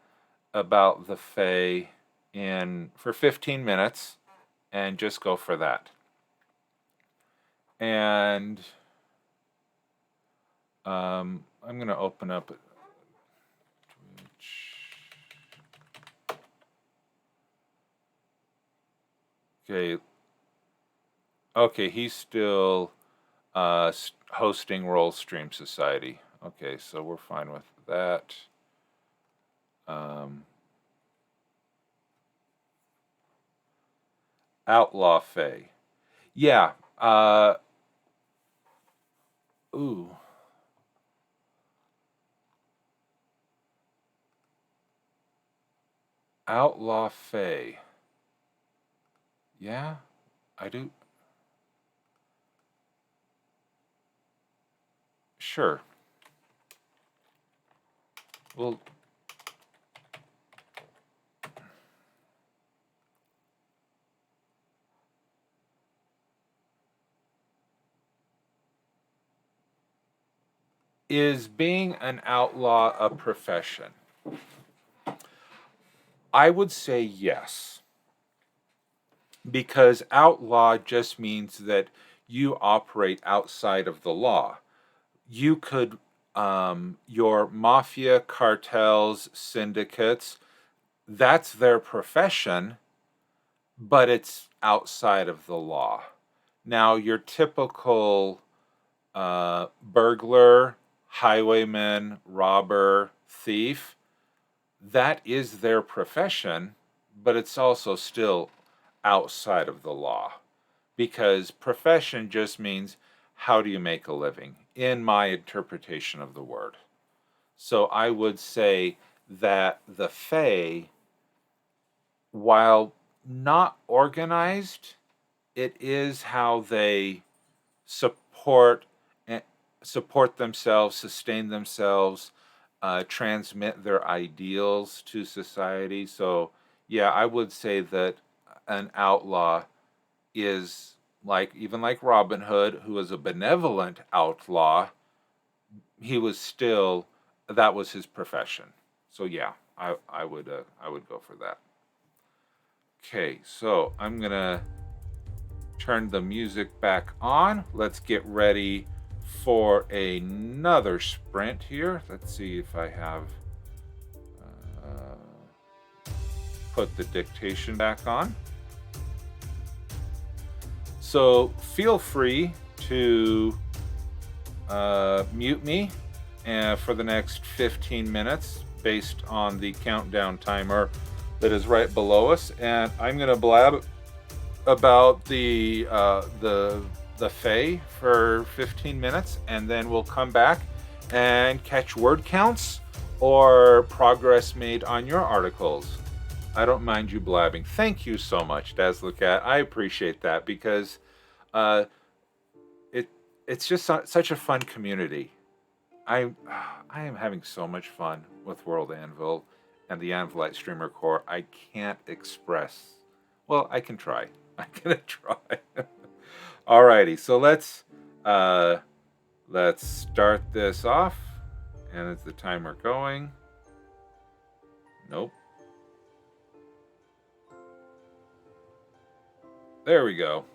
about the fae for 15 minutes and just go for that. And I'm going to open up Twitch. Okay. Okay, he's still hosting Rollstream Society. Okay, so we're fine with that. Outlaw Fae. Yeah. Ooh. Outlaw Fae. Yeah, I do. Sure. Well, is being an outlaw a profession? I would say yes. Because outlaw just means that you operate outside of the law. You could, your mafia, cartels, syndicates, that's their profession, but it's outside of the law. Now, your typical burglar, highwayman, robber, thief, that is their profession, but it's also still outside of the law. Because profession just means how do you make a living, in my interpretation of the word. So I would say that the Fae, while not organized, it is how they support themselves, sustain themselves, transmit their ideals to society. So yeah, I would say that an outlaw is even like Robin Hood, who was a benevolent outlaw. He was still, that was his profession. So yeah, I would go for that. Okay, so I'm gonna turn the music back on. Let's get ready for another sprint here. Let's see if I have put the dictation back on. So feel free to mute me for the next 15 minutes based on the countdown timer that is right below us, and I'm going to blab about the Fae for 15 minutes, and then we'll come back and catch word counts or progress made on your articles. I don't mind you blabbing. Thank you so much, Dazzlecat. I appreciate that because it's just such a fun community. I am having so much fun with WorldAnvil and the Anvilite Streamer Core. I can't express. Well, I can try. I'm gonna try. Alrighty, so let's start this off. And is the timer going? Nope. There we go.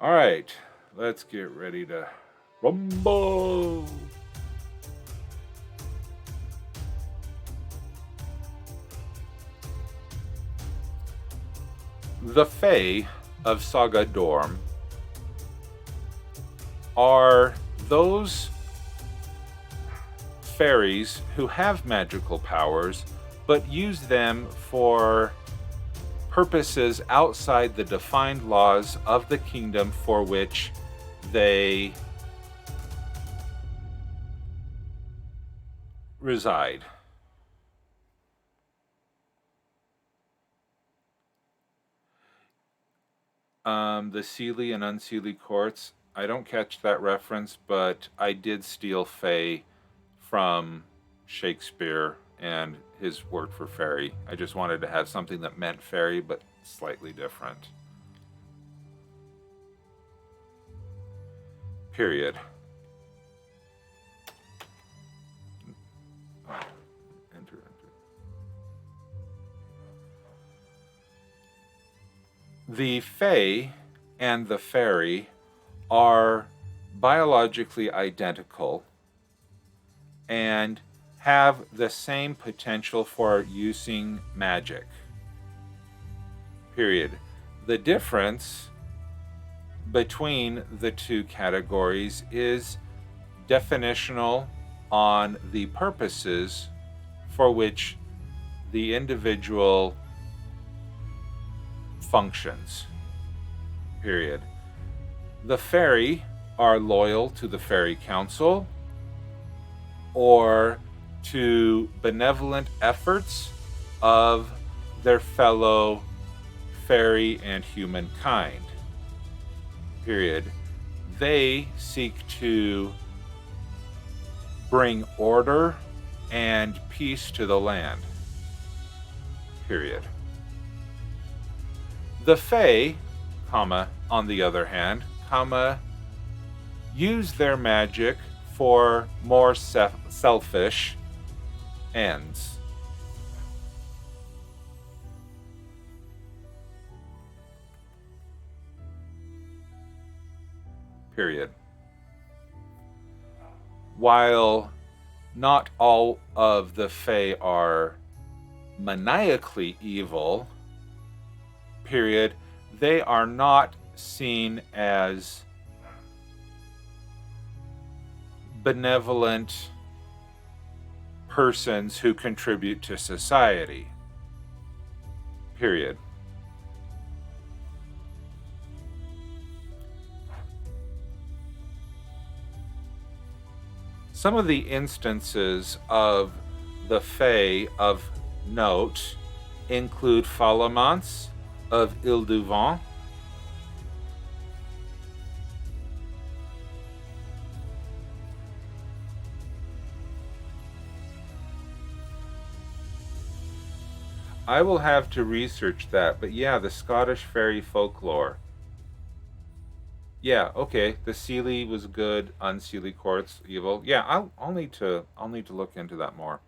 All right, let's get ready to rumble. The Fae of Sagadorm are those fairies who have magical powers but use them for purposes outside the defined laws of the kingdom for which they reside. The Seelie and Unseelie courts, I don't catch that reference, but I did steal Fae from Shakespeare and his word for fairy. I just wanted to have something that meant fairy, but slightly different. Period. Enter. The Fae and the fairy are biologically identical and have the same potential for using magic. Period. The difference between the two categories is definitional on the purposes for which the individual functions. Period. The fairy are loyal to the fairy council or to benevolent efforts of their fellow fairy and humankind. Period. They seek to bring order and peace to the land. Period. The Fae, on the other hand, use their magic for more selfish ends. Period. While not all of the Fae are maniacally evil, period, they are not seen as benevolent persons who contribute to society. Period. Some of the instances of the Fae of note include Falamance of Ile-du-Vent, I will have to research that, but yeah, the Scottish fairy folklore. Yeah, okay. The Seelie was good, Unseelie courts evil. Yeah, I'll need to look into that more.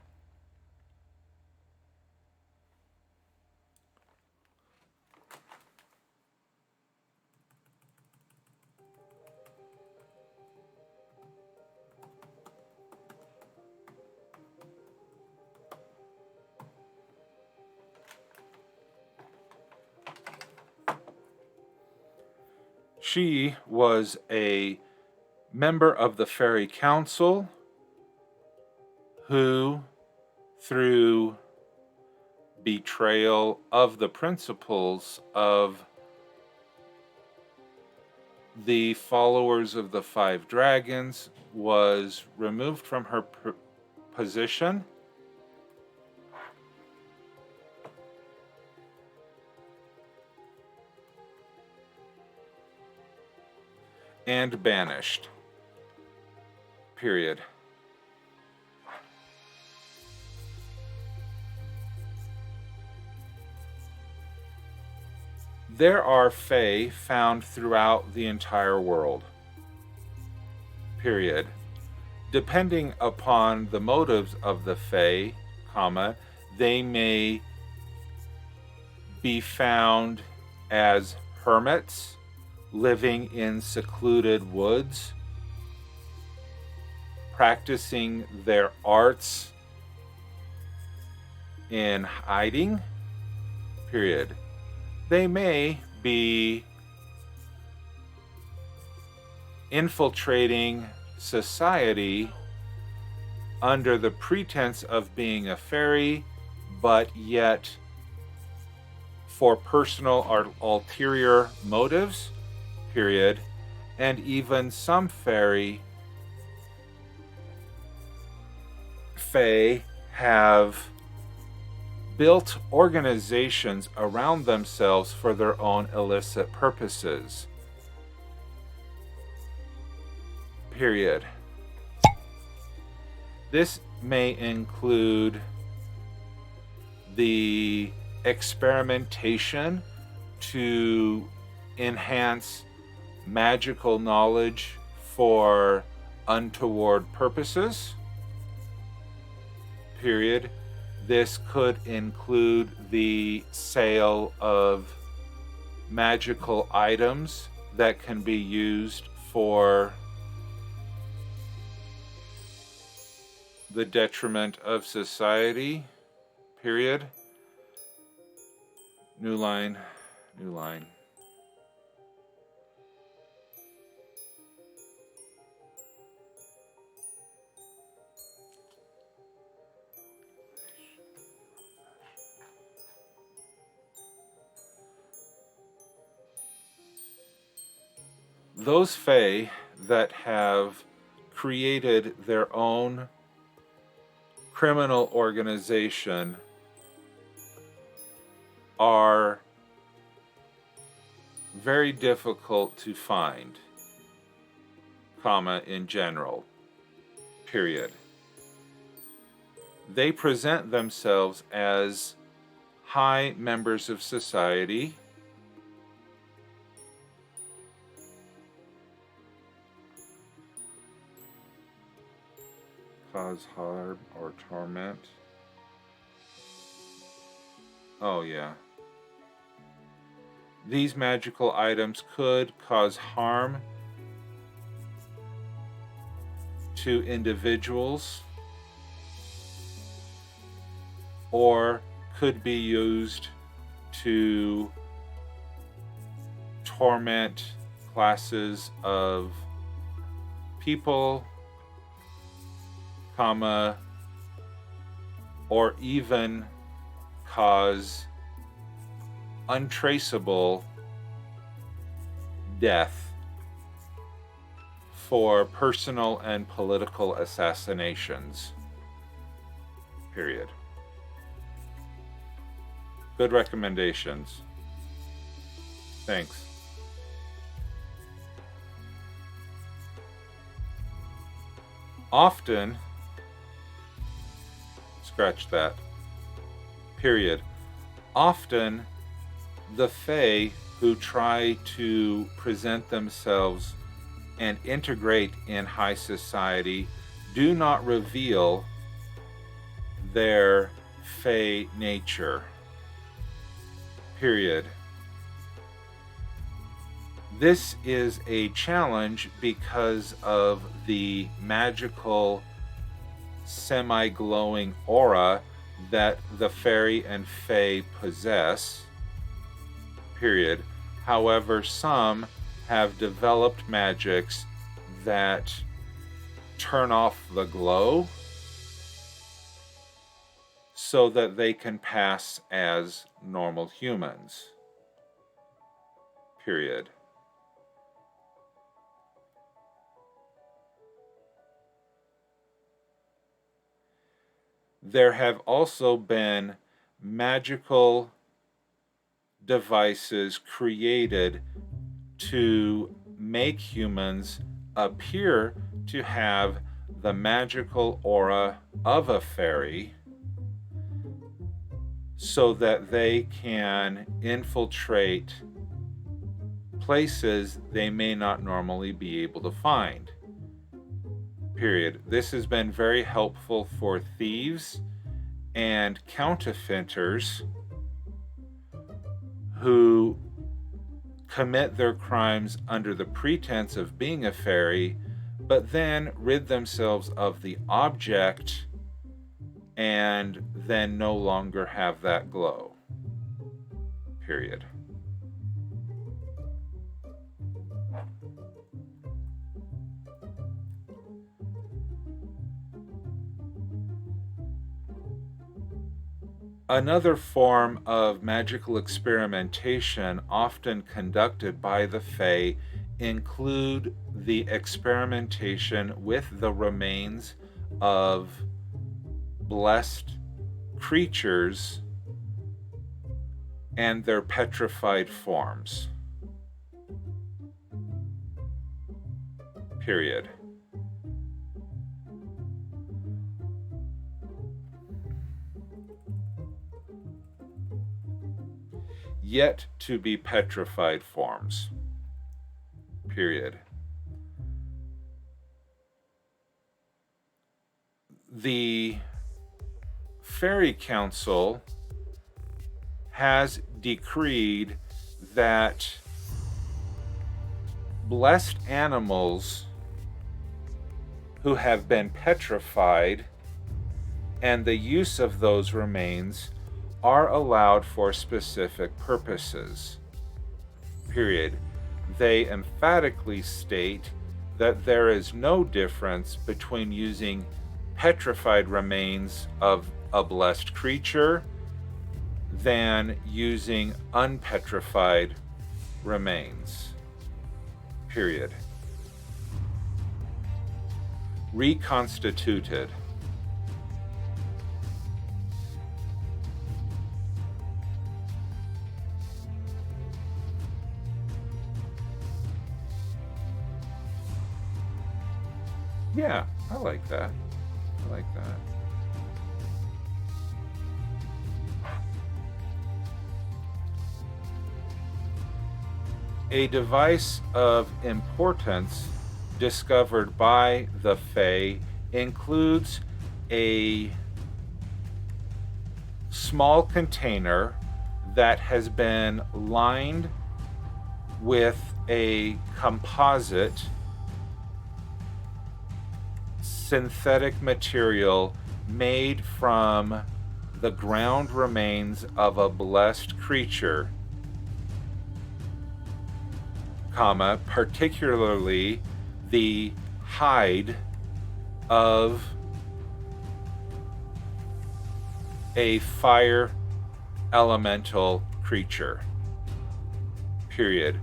She was a member of the Fairy Council who, through betrayal of the principles of the followers of the Five Dragons, was removed from her position and banished. Period. There are Fae found throughout the entire world. Period. Depending upon the motives of the Fae, they may be found as hermits living in secluded woods, practicing their arts in hiding. Period. They may be infiltrating society under the pretense of being a fairy, but yet for personal or ulterior motives, period. And even some fae have built organizations around themselves for their own illicit purposes, period. This may include the experimentation to enhance magical knowledge for untoward purposes, period. This could include the sale of magical items that can be used for the detriment of society, period. New line, new line. Those fae that have created their own criminal organization are very difficult to find, comma, in general, period. They present themselves as high members of society, cause harm or torment. Oh yeah. These magical items could cause harm to individuals or could be used to torment classes of people, comma, or even cause untraceable death for personal and political assassinations, period. Good recommendations. Thanks. Often, scratch that, period. Often, the fae who try to present themselves and integrate in high society do not reveal their fae nature, period. This is a challenge because of the magical semi-glowing aura that the fairy and fae possess, period. However, some have developed magics that turn off the glow so that they can pass as normal humans, period. There have also been magical devices created to make humans appear to have the magical aura of a fairy so that they can infiltrate places they may not normally be able to find, period. This has been very helpful for thieves and counterfeiters who commit their crimes under the pretense of being a fairy, but then rid themselves of the object and then no longer have that glow, period. Another form of magical experimentation often conducted by the Fae include the experimentation with the remains of blessed creatures and their petrified forms. Period. Yet to be petrified forms. Period. The Fairy Council has decreed that blessed animals who have been petrified and the use of those remains are allowed for specific purposes. Period. They emphatically state that there is no difference between using petrified remains of a blessed creature than using unpetrified remains. Period. Reconstituted. Yeah, I like that. I like that. A device of importance discovered by the Fae includes a small container that has been lined with a composite synthetic material made from the ground remains of a blessed creature, particularly the hide of a fire elemental creature. Period.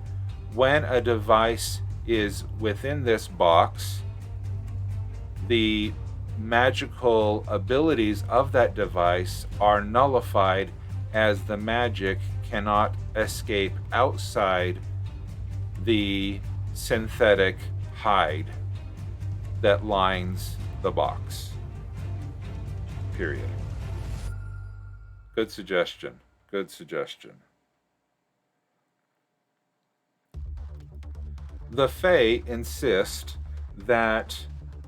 When a device is within this box, the magical abilities of that device are nullified as the magic cannot escape outside the synthetic hide that lines the box. Period. Good suggestion. Good suggestion. The Fae insist that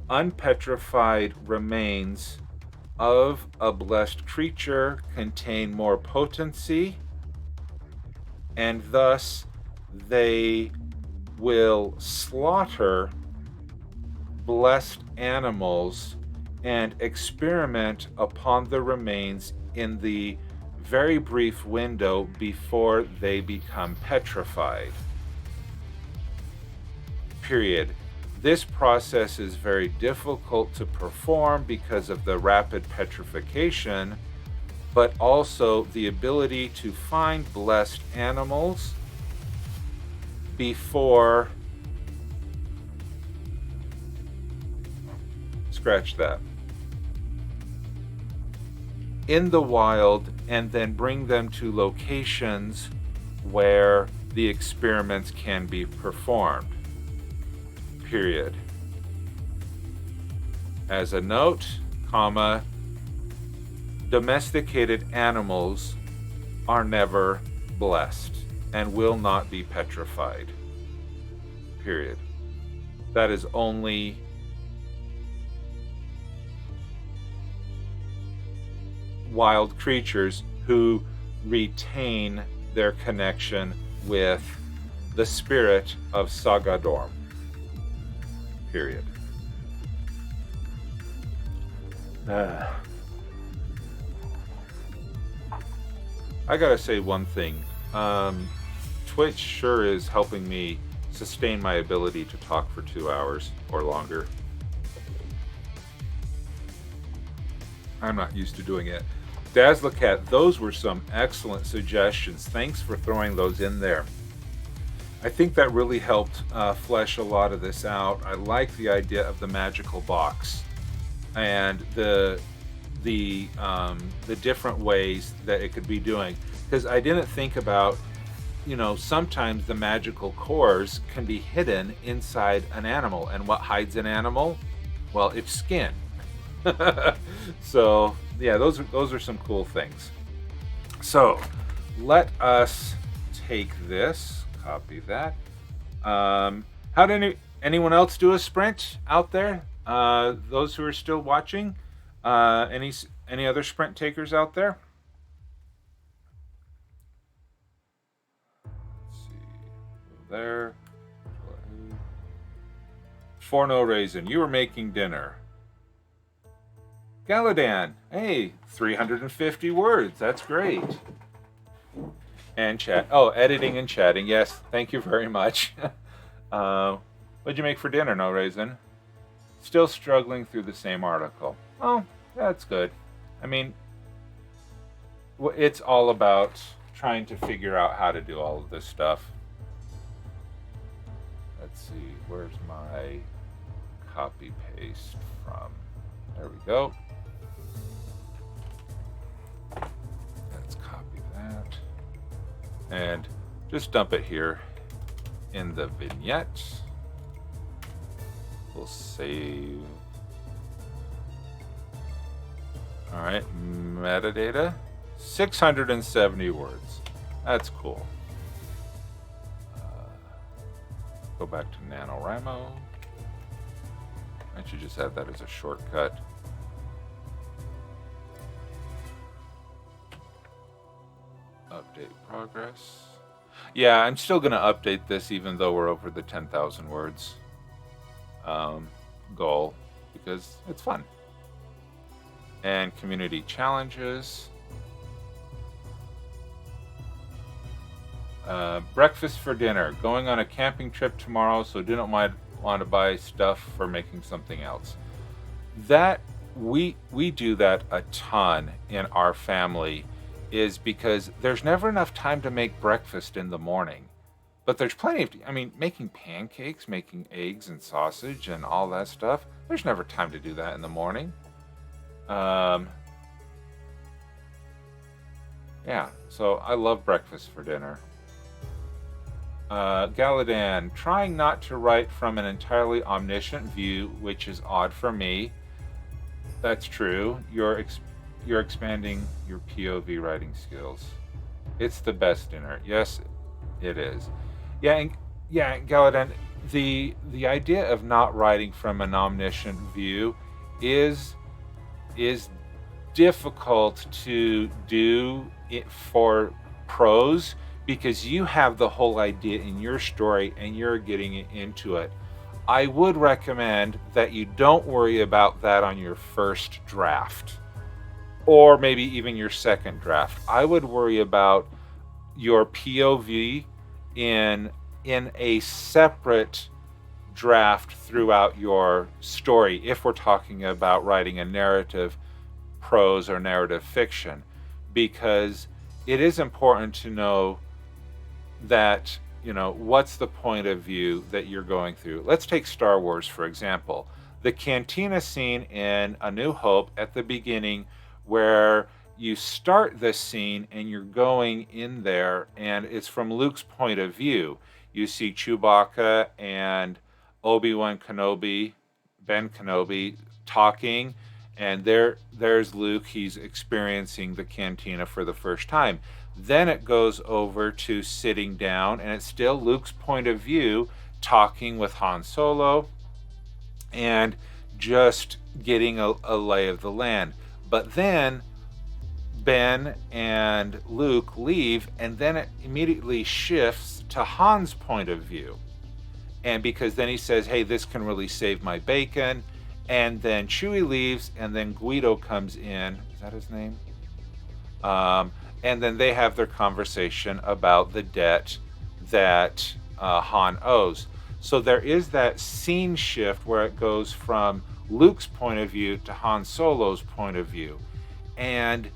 unpetrified remains of a blessed creature contain more potency, and thus they will slaughter blessed animals and experiment upon the remains in the very brief window before they become petrified. Period. This process is very difficult to perform because of the rapid petrification, but also the ability to find blessed animals before, scratch that, in the wild, and then bring them to locations where the experiments can be performed. Period. As a note, domesticated animals are never blessed and will not be petrified. Period. That is only wild creatures who retain their connection with the spirit of Sagadorm. Period. I gotta say one thing. Twitch sure is helping me sustain my ability to talk for 2 hours or longer. I'm not used to doing it. Dazzlecat, those were some excellent suggestions. Thanks for throwing those in there. I think that really helped flesh a lot of this out. I like the idea of the magical box and the different ways that it could be doing, because I didn't think about, you know, sometimes the magical cores can be hidden inside an animal, and what hides an animal? Well, its skin. So yeah, those are some cool things. So let us take this, copy that. How did anyone else do a sprint out there? Those who are still watching, any other sprint takers out there? Let's see, there. For no reason, you were making dinner. Galadan, hey, 350 words, that's great. And chat, oh, editing and chatting, yes, thank you very much. What'd you make for dinner, No Raisin? Still struggling through the same article. Oh, that's good. I mean, it's all about trying to figure out how to do all of this stuff. Let's see, where's my copy paste from? There we go. Let's copy that and just dump it here in the vignette. We'll save. All right, metadata, 670 words. That's cool. Go back to NaNoWrimo. I should just add that as a shortcut. Update progress. Yeah, I'm still going to update this even though we're over the 10,000 words goal, because it's fun. And community challenges. Breakfast for dinner. Going on a camping trip tomorrow, so didn't want to buy stuff for making something else. That we do that a ton in our family, is because there's never enough time to make breakfast in the morning. But there's plenty of, I mean, making pancakes, making eggs and sausage and all that stuff, there's never time to do that in the morning. Yeah, so I love breakfast for dinner. Galadan, trying not to write from an entirely omniscient view, which is odd for me. That's true. You're expanding your POV writing skills. It's the best dinner. Yes, it is. Yeah, Galadan, the idea of not writing from an omniscient view is difficult to do it for prose, because you have the whole idea in your story and you're getting into it. I would recommend that you don't worry about that on your first draft, or maybe even your second draft. I would worry about your POV in a separate draft throughout your story, if we're talking about writing a narrative prose or narrative fiction, because it is important to know that, you know, what's the point of view that you're going through. Let's take Star Wars, for example. The cantina scene in A New Hope at the beginning, where you start this scene and you're going in there and it's from Luke's point of view. You see Chewbacca and Obi-Wan Kenobi, Ben Kenobi, talking, and there's Luke. He's experiencing the cantina for the first time. Then it goes over to sitting down, and it's still Luke's point of view, talking with Han Solo and just getting a lay of the land. But then Ben and Luke leave, and then it immediately shifts to Han's point of view. And because then he says, hey, this can really save my bacon. And then Chewie leaves, and then Guido comes in. Is that his name? And then they have their conversation about the debt that Han owes. So there is that scene shift where it goes from Luke's point of view to Han Solo's point of view. And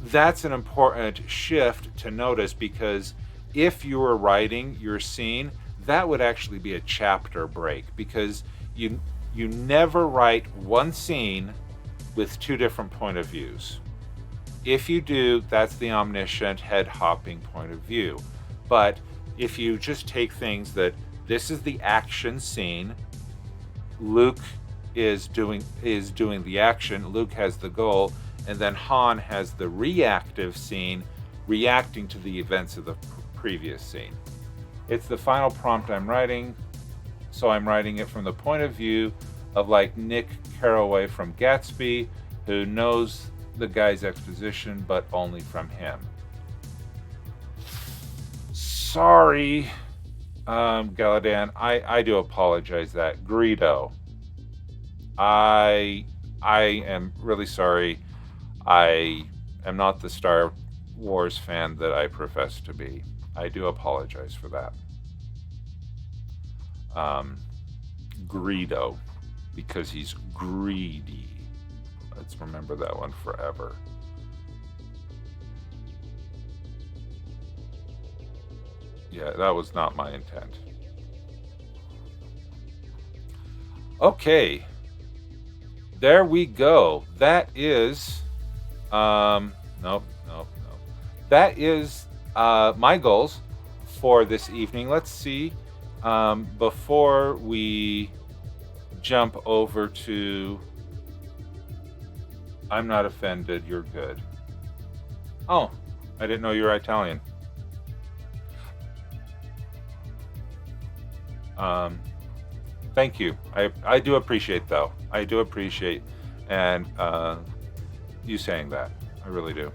that's an important shift to notice, because if you were writing your scene, that would actually be a chapter break, because you never write one scene with two different point of views. If you do, that's the omniscient head hopping point of view. But if you just take things that this is the action scene, Luke is doing the action, Luke has the goal, and then Han has the reactive scene, reacting to the events of the previous scene. It's the final prompt I'm writing, so I'm writing it from the point of view of like Nick Carraway from Gatsby, who knows the guy's exposition, but only from him. Sorry, Galadan, I do apologize that. Greedo, I am really sorry. I am not the Star Wars fan that I profess to be. I do apologize for that. Greedo, because he's greedy. Let's remember that one forever. Yeah, that was not my intent. Okay. There we go. That is... Nope. That is my goals for this evening. Let's see. Before we jump over to... I'm not offended, you're good. Oh, I didn't know you were Italian. Thank you. I do appreciate, though. I do appreciate and you saying that. I really do.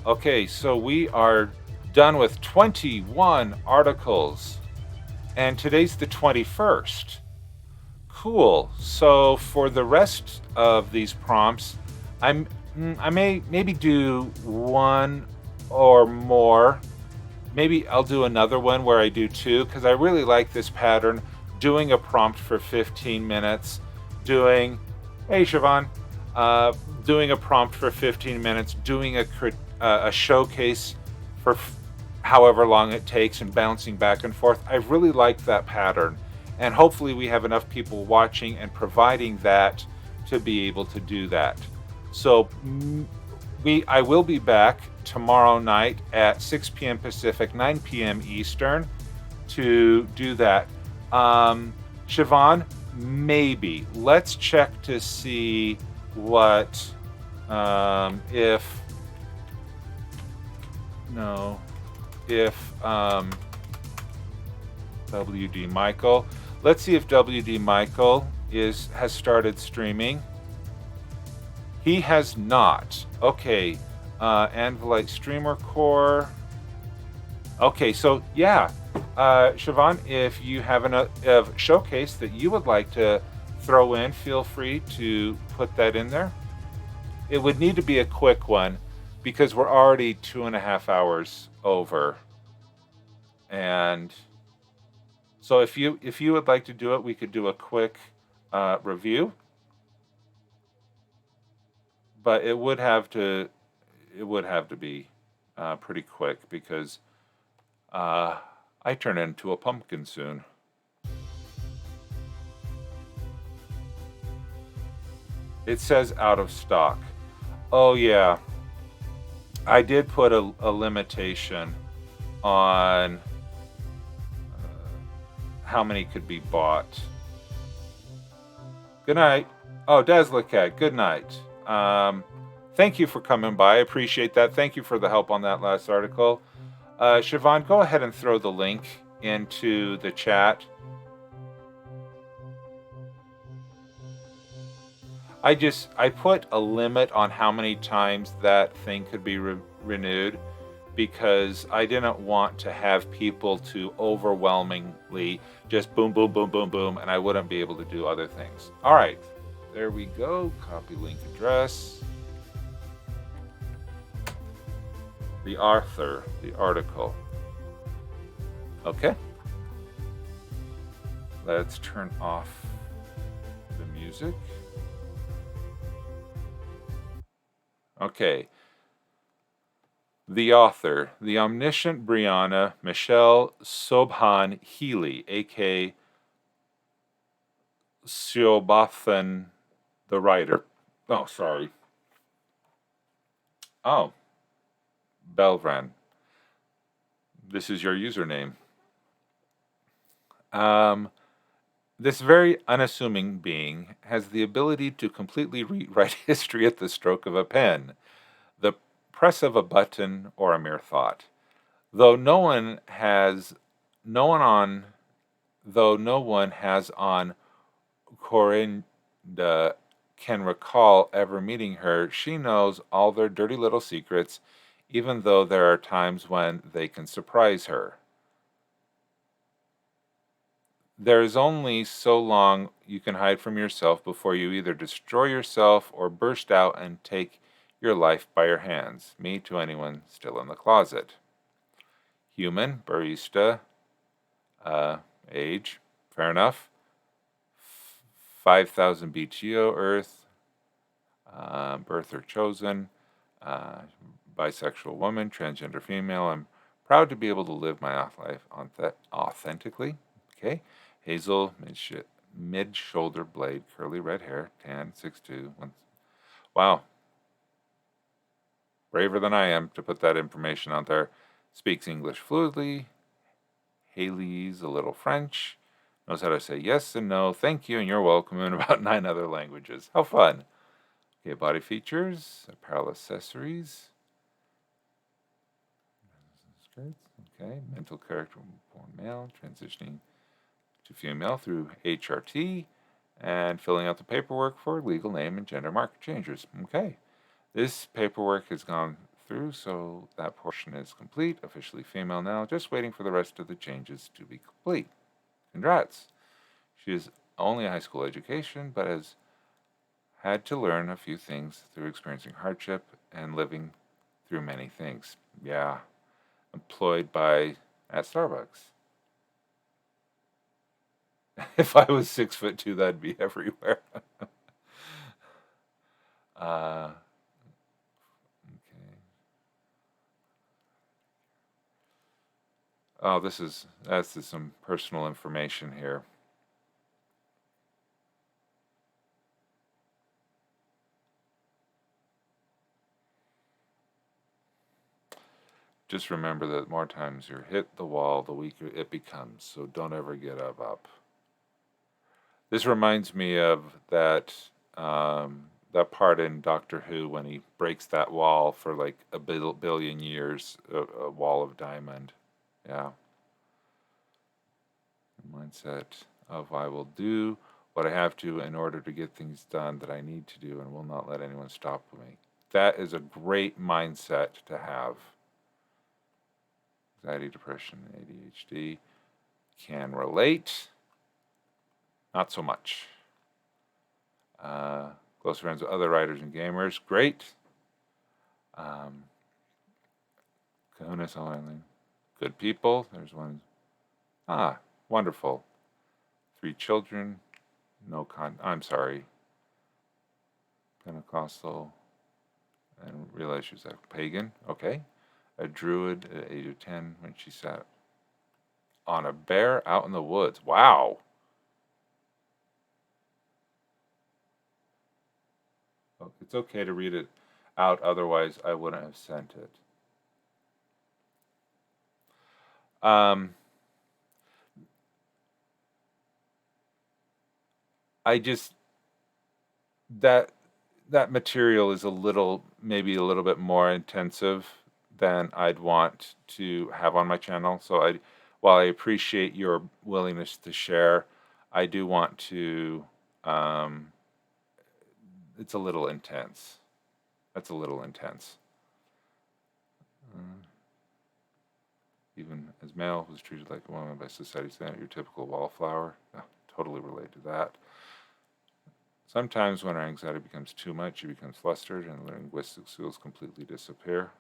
Okay, so we are done with 21 articles, and today's the 21st. Cool. So for the rest of these prompts, I may maybe do one or more. Maybe I'll do another one where I do two, because I really like this pattern. Doing a prompt for 15 minutes, hey Siobhan, doing a prompt for 15 minutes, doing a showcase for however long it takes, and bouncing back and forth. I really like that pattern, and hopefully we have enough people watching and providing that to be able to do that. So I will be back tomorrow night at 6 p.m. Pacific, 9 p.m. Eastern to do that. Siobhan, maybe. Let's check to see what, if WD Michael. Let's see if WD Michael has started streaming. He has not. Okay. Anvilite Streamer Core. Okay, so yeah. Siobhan, if you have a showcase that you would like to throw in, feel free to put that in there. It would need to be a quick one, because we're already 2.5 hours over. And so if you would like to do it, we could do a quick review. But it would have to be pretty quick, because I turn into a pumpkin soon. It says out of stock. Oh yeah, I did put a limitation on how many could be bought. Good night. Oh, Deslicat, good night. Thank you for coming by. I appreciate that. Thank you for the help on that last article. Siobhan, go ahead and throw the link into the chat. I put a limit on how many times that thing could be renewed, because I didn't want to have people to overwhelmingly just boom, boom, boom, boom, boom, and I wouldn't be able to do other things. All right, there we go. Copy link address. The author, the article. Okay. Let's turn off the music. Okay. The author, the omniscient Brianna Michelle Sobhan Healy, a.k.a. Siobhan, the writer. Oh, sorry. Oh, Belvran. This is your username. This very unassuming being has the ability to completely rewrite history at the stroke of a pen, the press of a button, or a mere thought. Though no one has on Corinda can recall ever meeting her, she knows all their dirty little secrets, even though there are times when they can surprise her. There is only so long you can hide from yourself before you either destroy yourself or burst out and take your life by your hands. Me to anyone still in the closet. Human, barista, age, fair enough. 5,000 BTO, Earth, birth or chosen, bisexual woman, transgender female. I'm proud to be able to live my life authentically. Okay. Hazel, mid-shoulder blade, curly red hair, tan, 6'2". Wow. Braver than I am to put that information out there. Speaks English fluidly. Haley's a little French. Knows how to say yes and no, thank you, and you're welcome in about 9 other languages. How fun. Okay, body features, apparel accessories. Okay, mental character, born male, transitioning to female through HRT, and filling out the paperwork for legal name and gender marker changes. Okay, this paperwork has gone through, so that portion is complete. Officially female now, just waiting for the rest of the changes to be complete. Congrats. She is only a high school education, but has had to learn a few things through experiencing hardship and living through many things. Yeah, employed at Starbucks. If I was 6'2", that'd be everywhere. Okay. Oh, that's just some personal information here. Just remember that the more times you hit the wall, the weaker it becomes. So don't ever get up. This reminds me of that part in Doctor Who when he breaks that wall for like a billion years, a wall of diamond. Yeah. Mindset of I will do what I have to in order to get things done that I need to do and will not let anyone stop me. That is a great mindset to have. Anxiety, depression, ADHD. Can relate. Not so much. Close friends with other writers and gamers. Great. Kahunas Island. Good people. There's one. Wonderful. 3 children. I'm sorry. Pentecostal. And realized she was a pagan. Okay. A druid at the age of 10 when she sat on a bear out in the woods. Wow. Well, it's okay to read it out, otherwise I wouldn't have sent it. I just that material is maybe a little bit more intensive than I'd want to have on my channel. So while I appreciate your willingness to share, I do want to. It's a little intense. That's a little intense. Even as male was treated like a woman by society standard, your typical wallflower. Totally relate to that. Sometimes when our anxiety becomes too much, it becomes flustered and the linguistic skills completely disappear.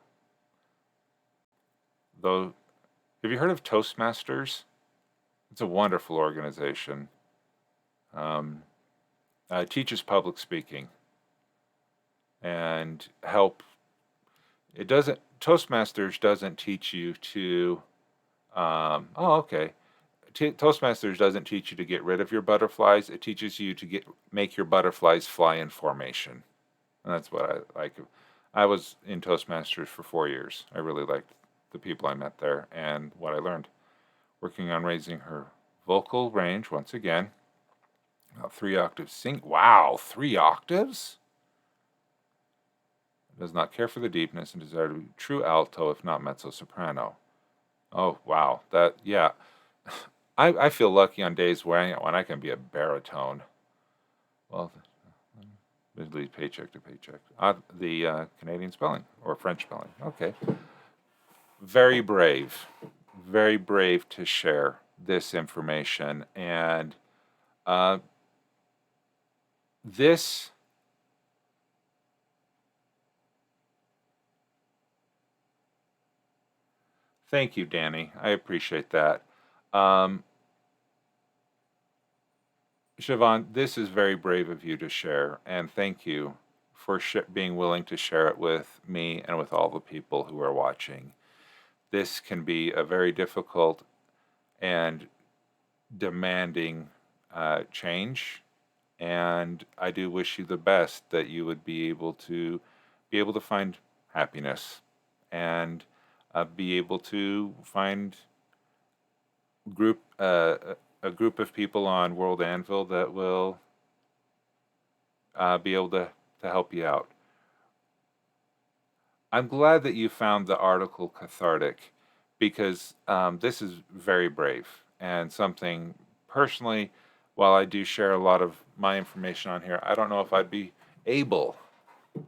Though, have you heard of Toastmasters? It's a wonderful organization. It teaches public speaking and help. It doesn't Toastmasters doesn't teach you to, oh, okay. Toastmasters doesn't teach you to get rid of your butterflies. It teaches you to make your butterflies fly in formation. And that's what I like. I was in Toastmasters for 4 years. I really liked the people I met there and what I learned. Working on raising her vocal range once again. 3 octaves sing. Wow, 3 octaves? Does not care for the deepness and desire to be true alto, if not mezzo soprano. Oh, wow. That, yeah. I feel lucky on days when I can be a baritone. Well, it leads paycheck to paycheck. The Canadian spelling or French spelling. Okay. Very brave to share this information. And this thank you, Danny. I appreciate that. Siobhan, this is very brave of you to share, and thank you for being willing to share it with me and with all the people who are watching. This can be a very difficult and demanding change, and I do wish you the best, that you would be able to find happiness and be able to find a group of people on WorldAnvil that will be able to help you out. I'm glad that you found the article cathartic, because this is very brave and something personally, while I do share a lot of my information on here, I don't know if I'd be able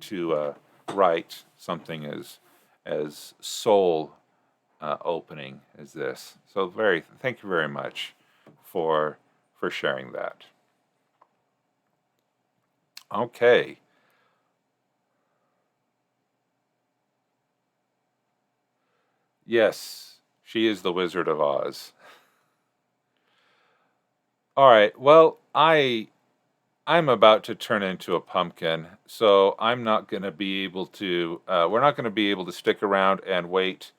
to write something as soul opening as this. So thank you very much for sharing that. Okay. Yes, she is the Wizard of Oz. All right. Well, I'm about to turn into a pumpkin, so I'm not going to be able to. We're not going to be able to stick around and wait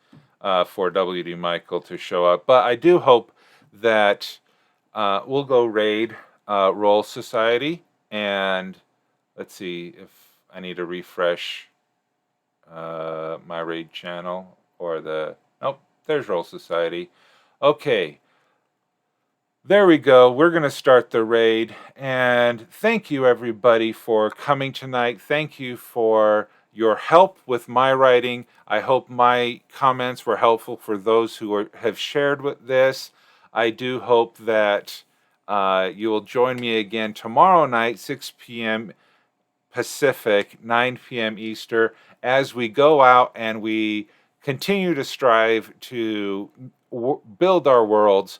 for WD Michael to show up. But I do hope that we'll go raid Roll Society, and let's see if I need to refresh my raid channel or nope, there's Roll Society. Okay. There we go. We're going to start the raid. And thank you, everybody, for coming tonight. Thank you for your help with my writing. I hope my comments were helpful for those who have shared with this. I do hope that you will join me again tomorrow night, 6 p.m. Pacific, 9 p.m. Eastern, as we go out and we continue to strive to build our worlds,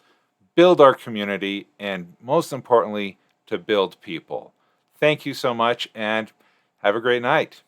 build our community, and most importantly, to build people. Thank you so much, and have a great night.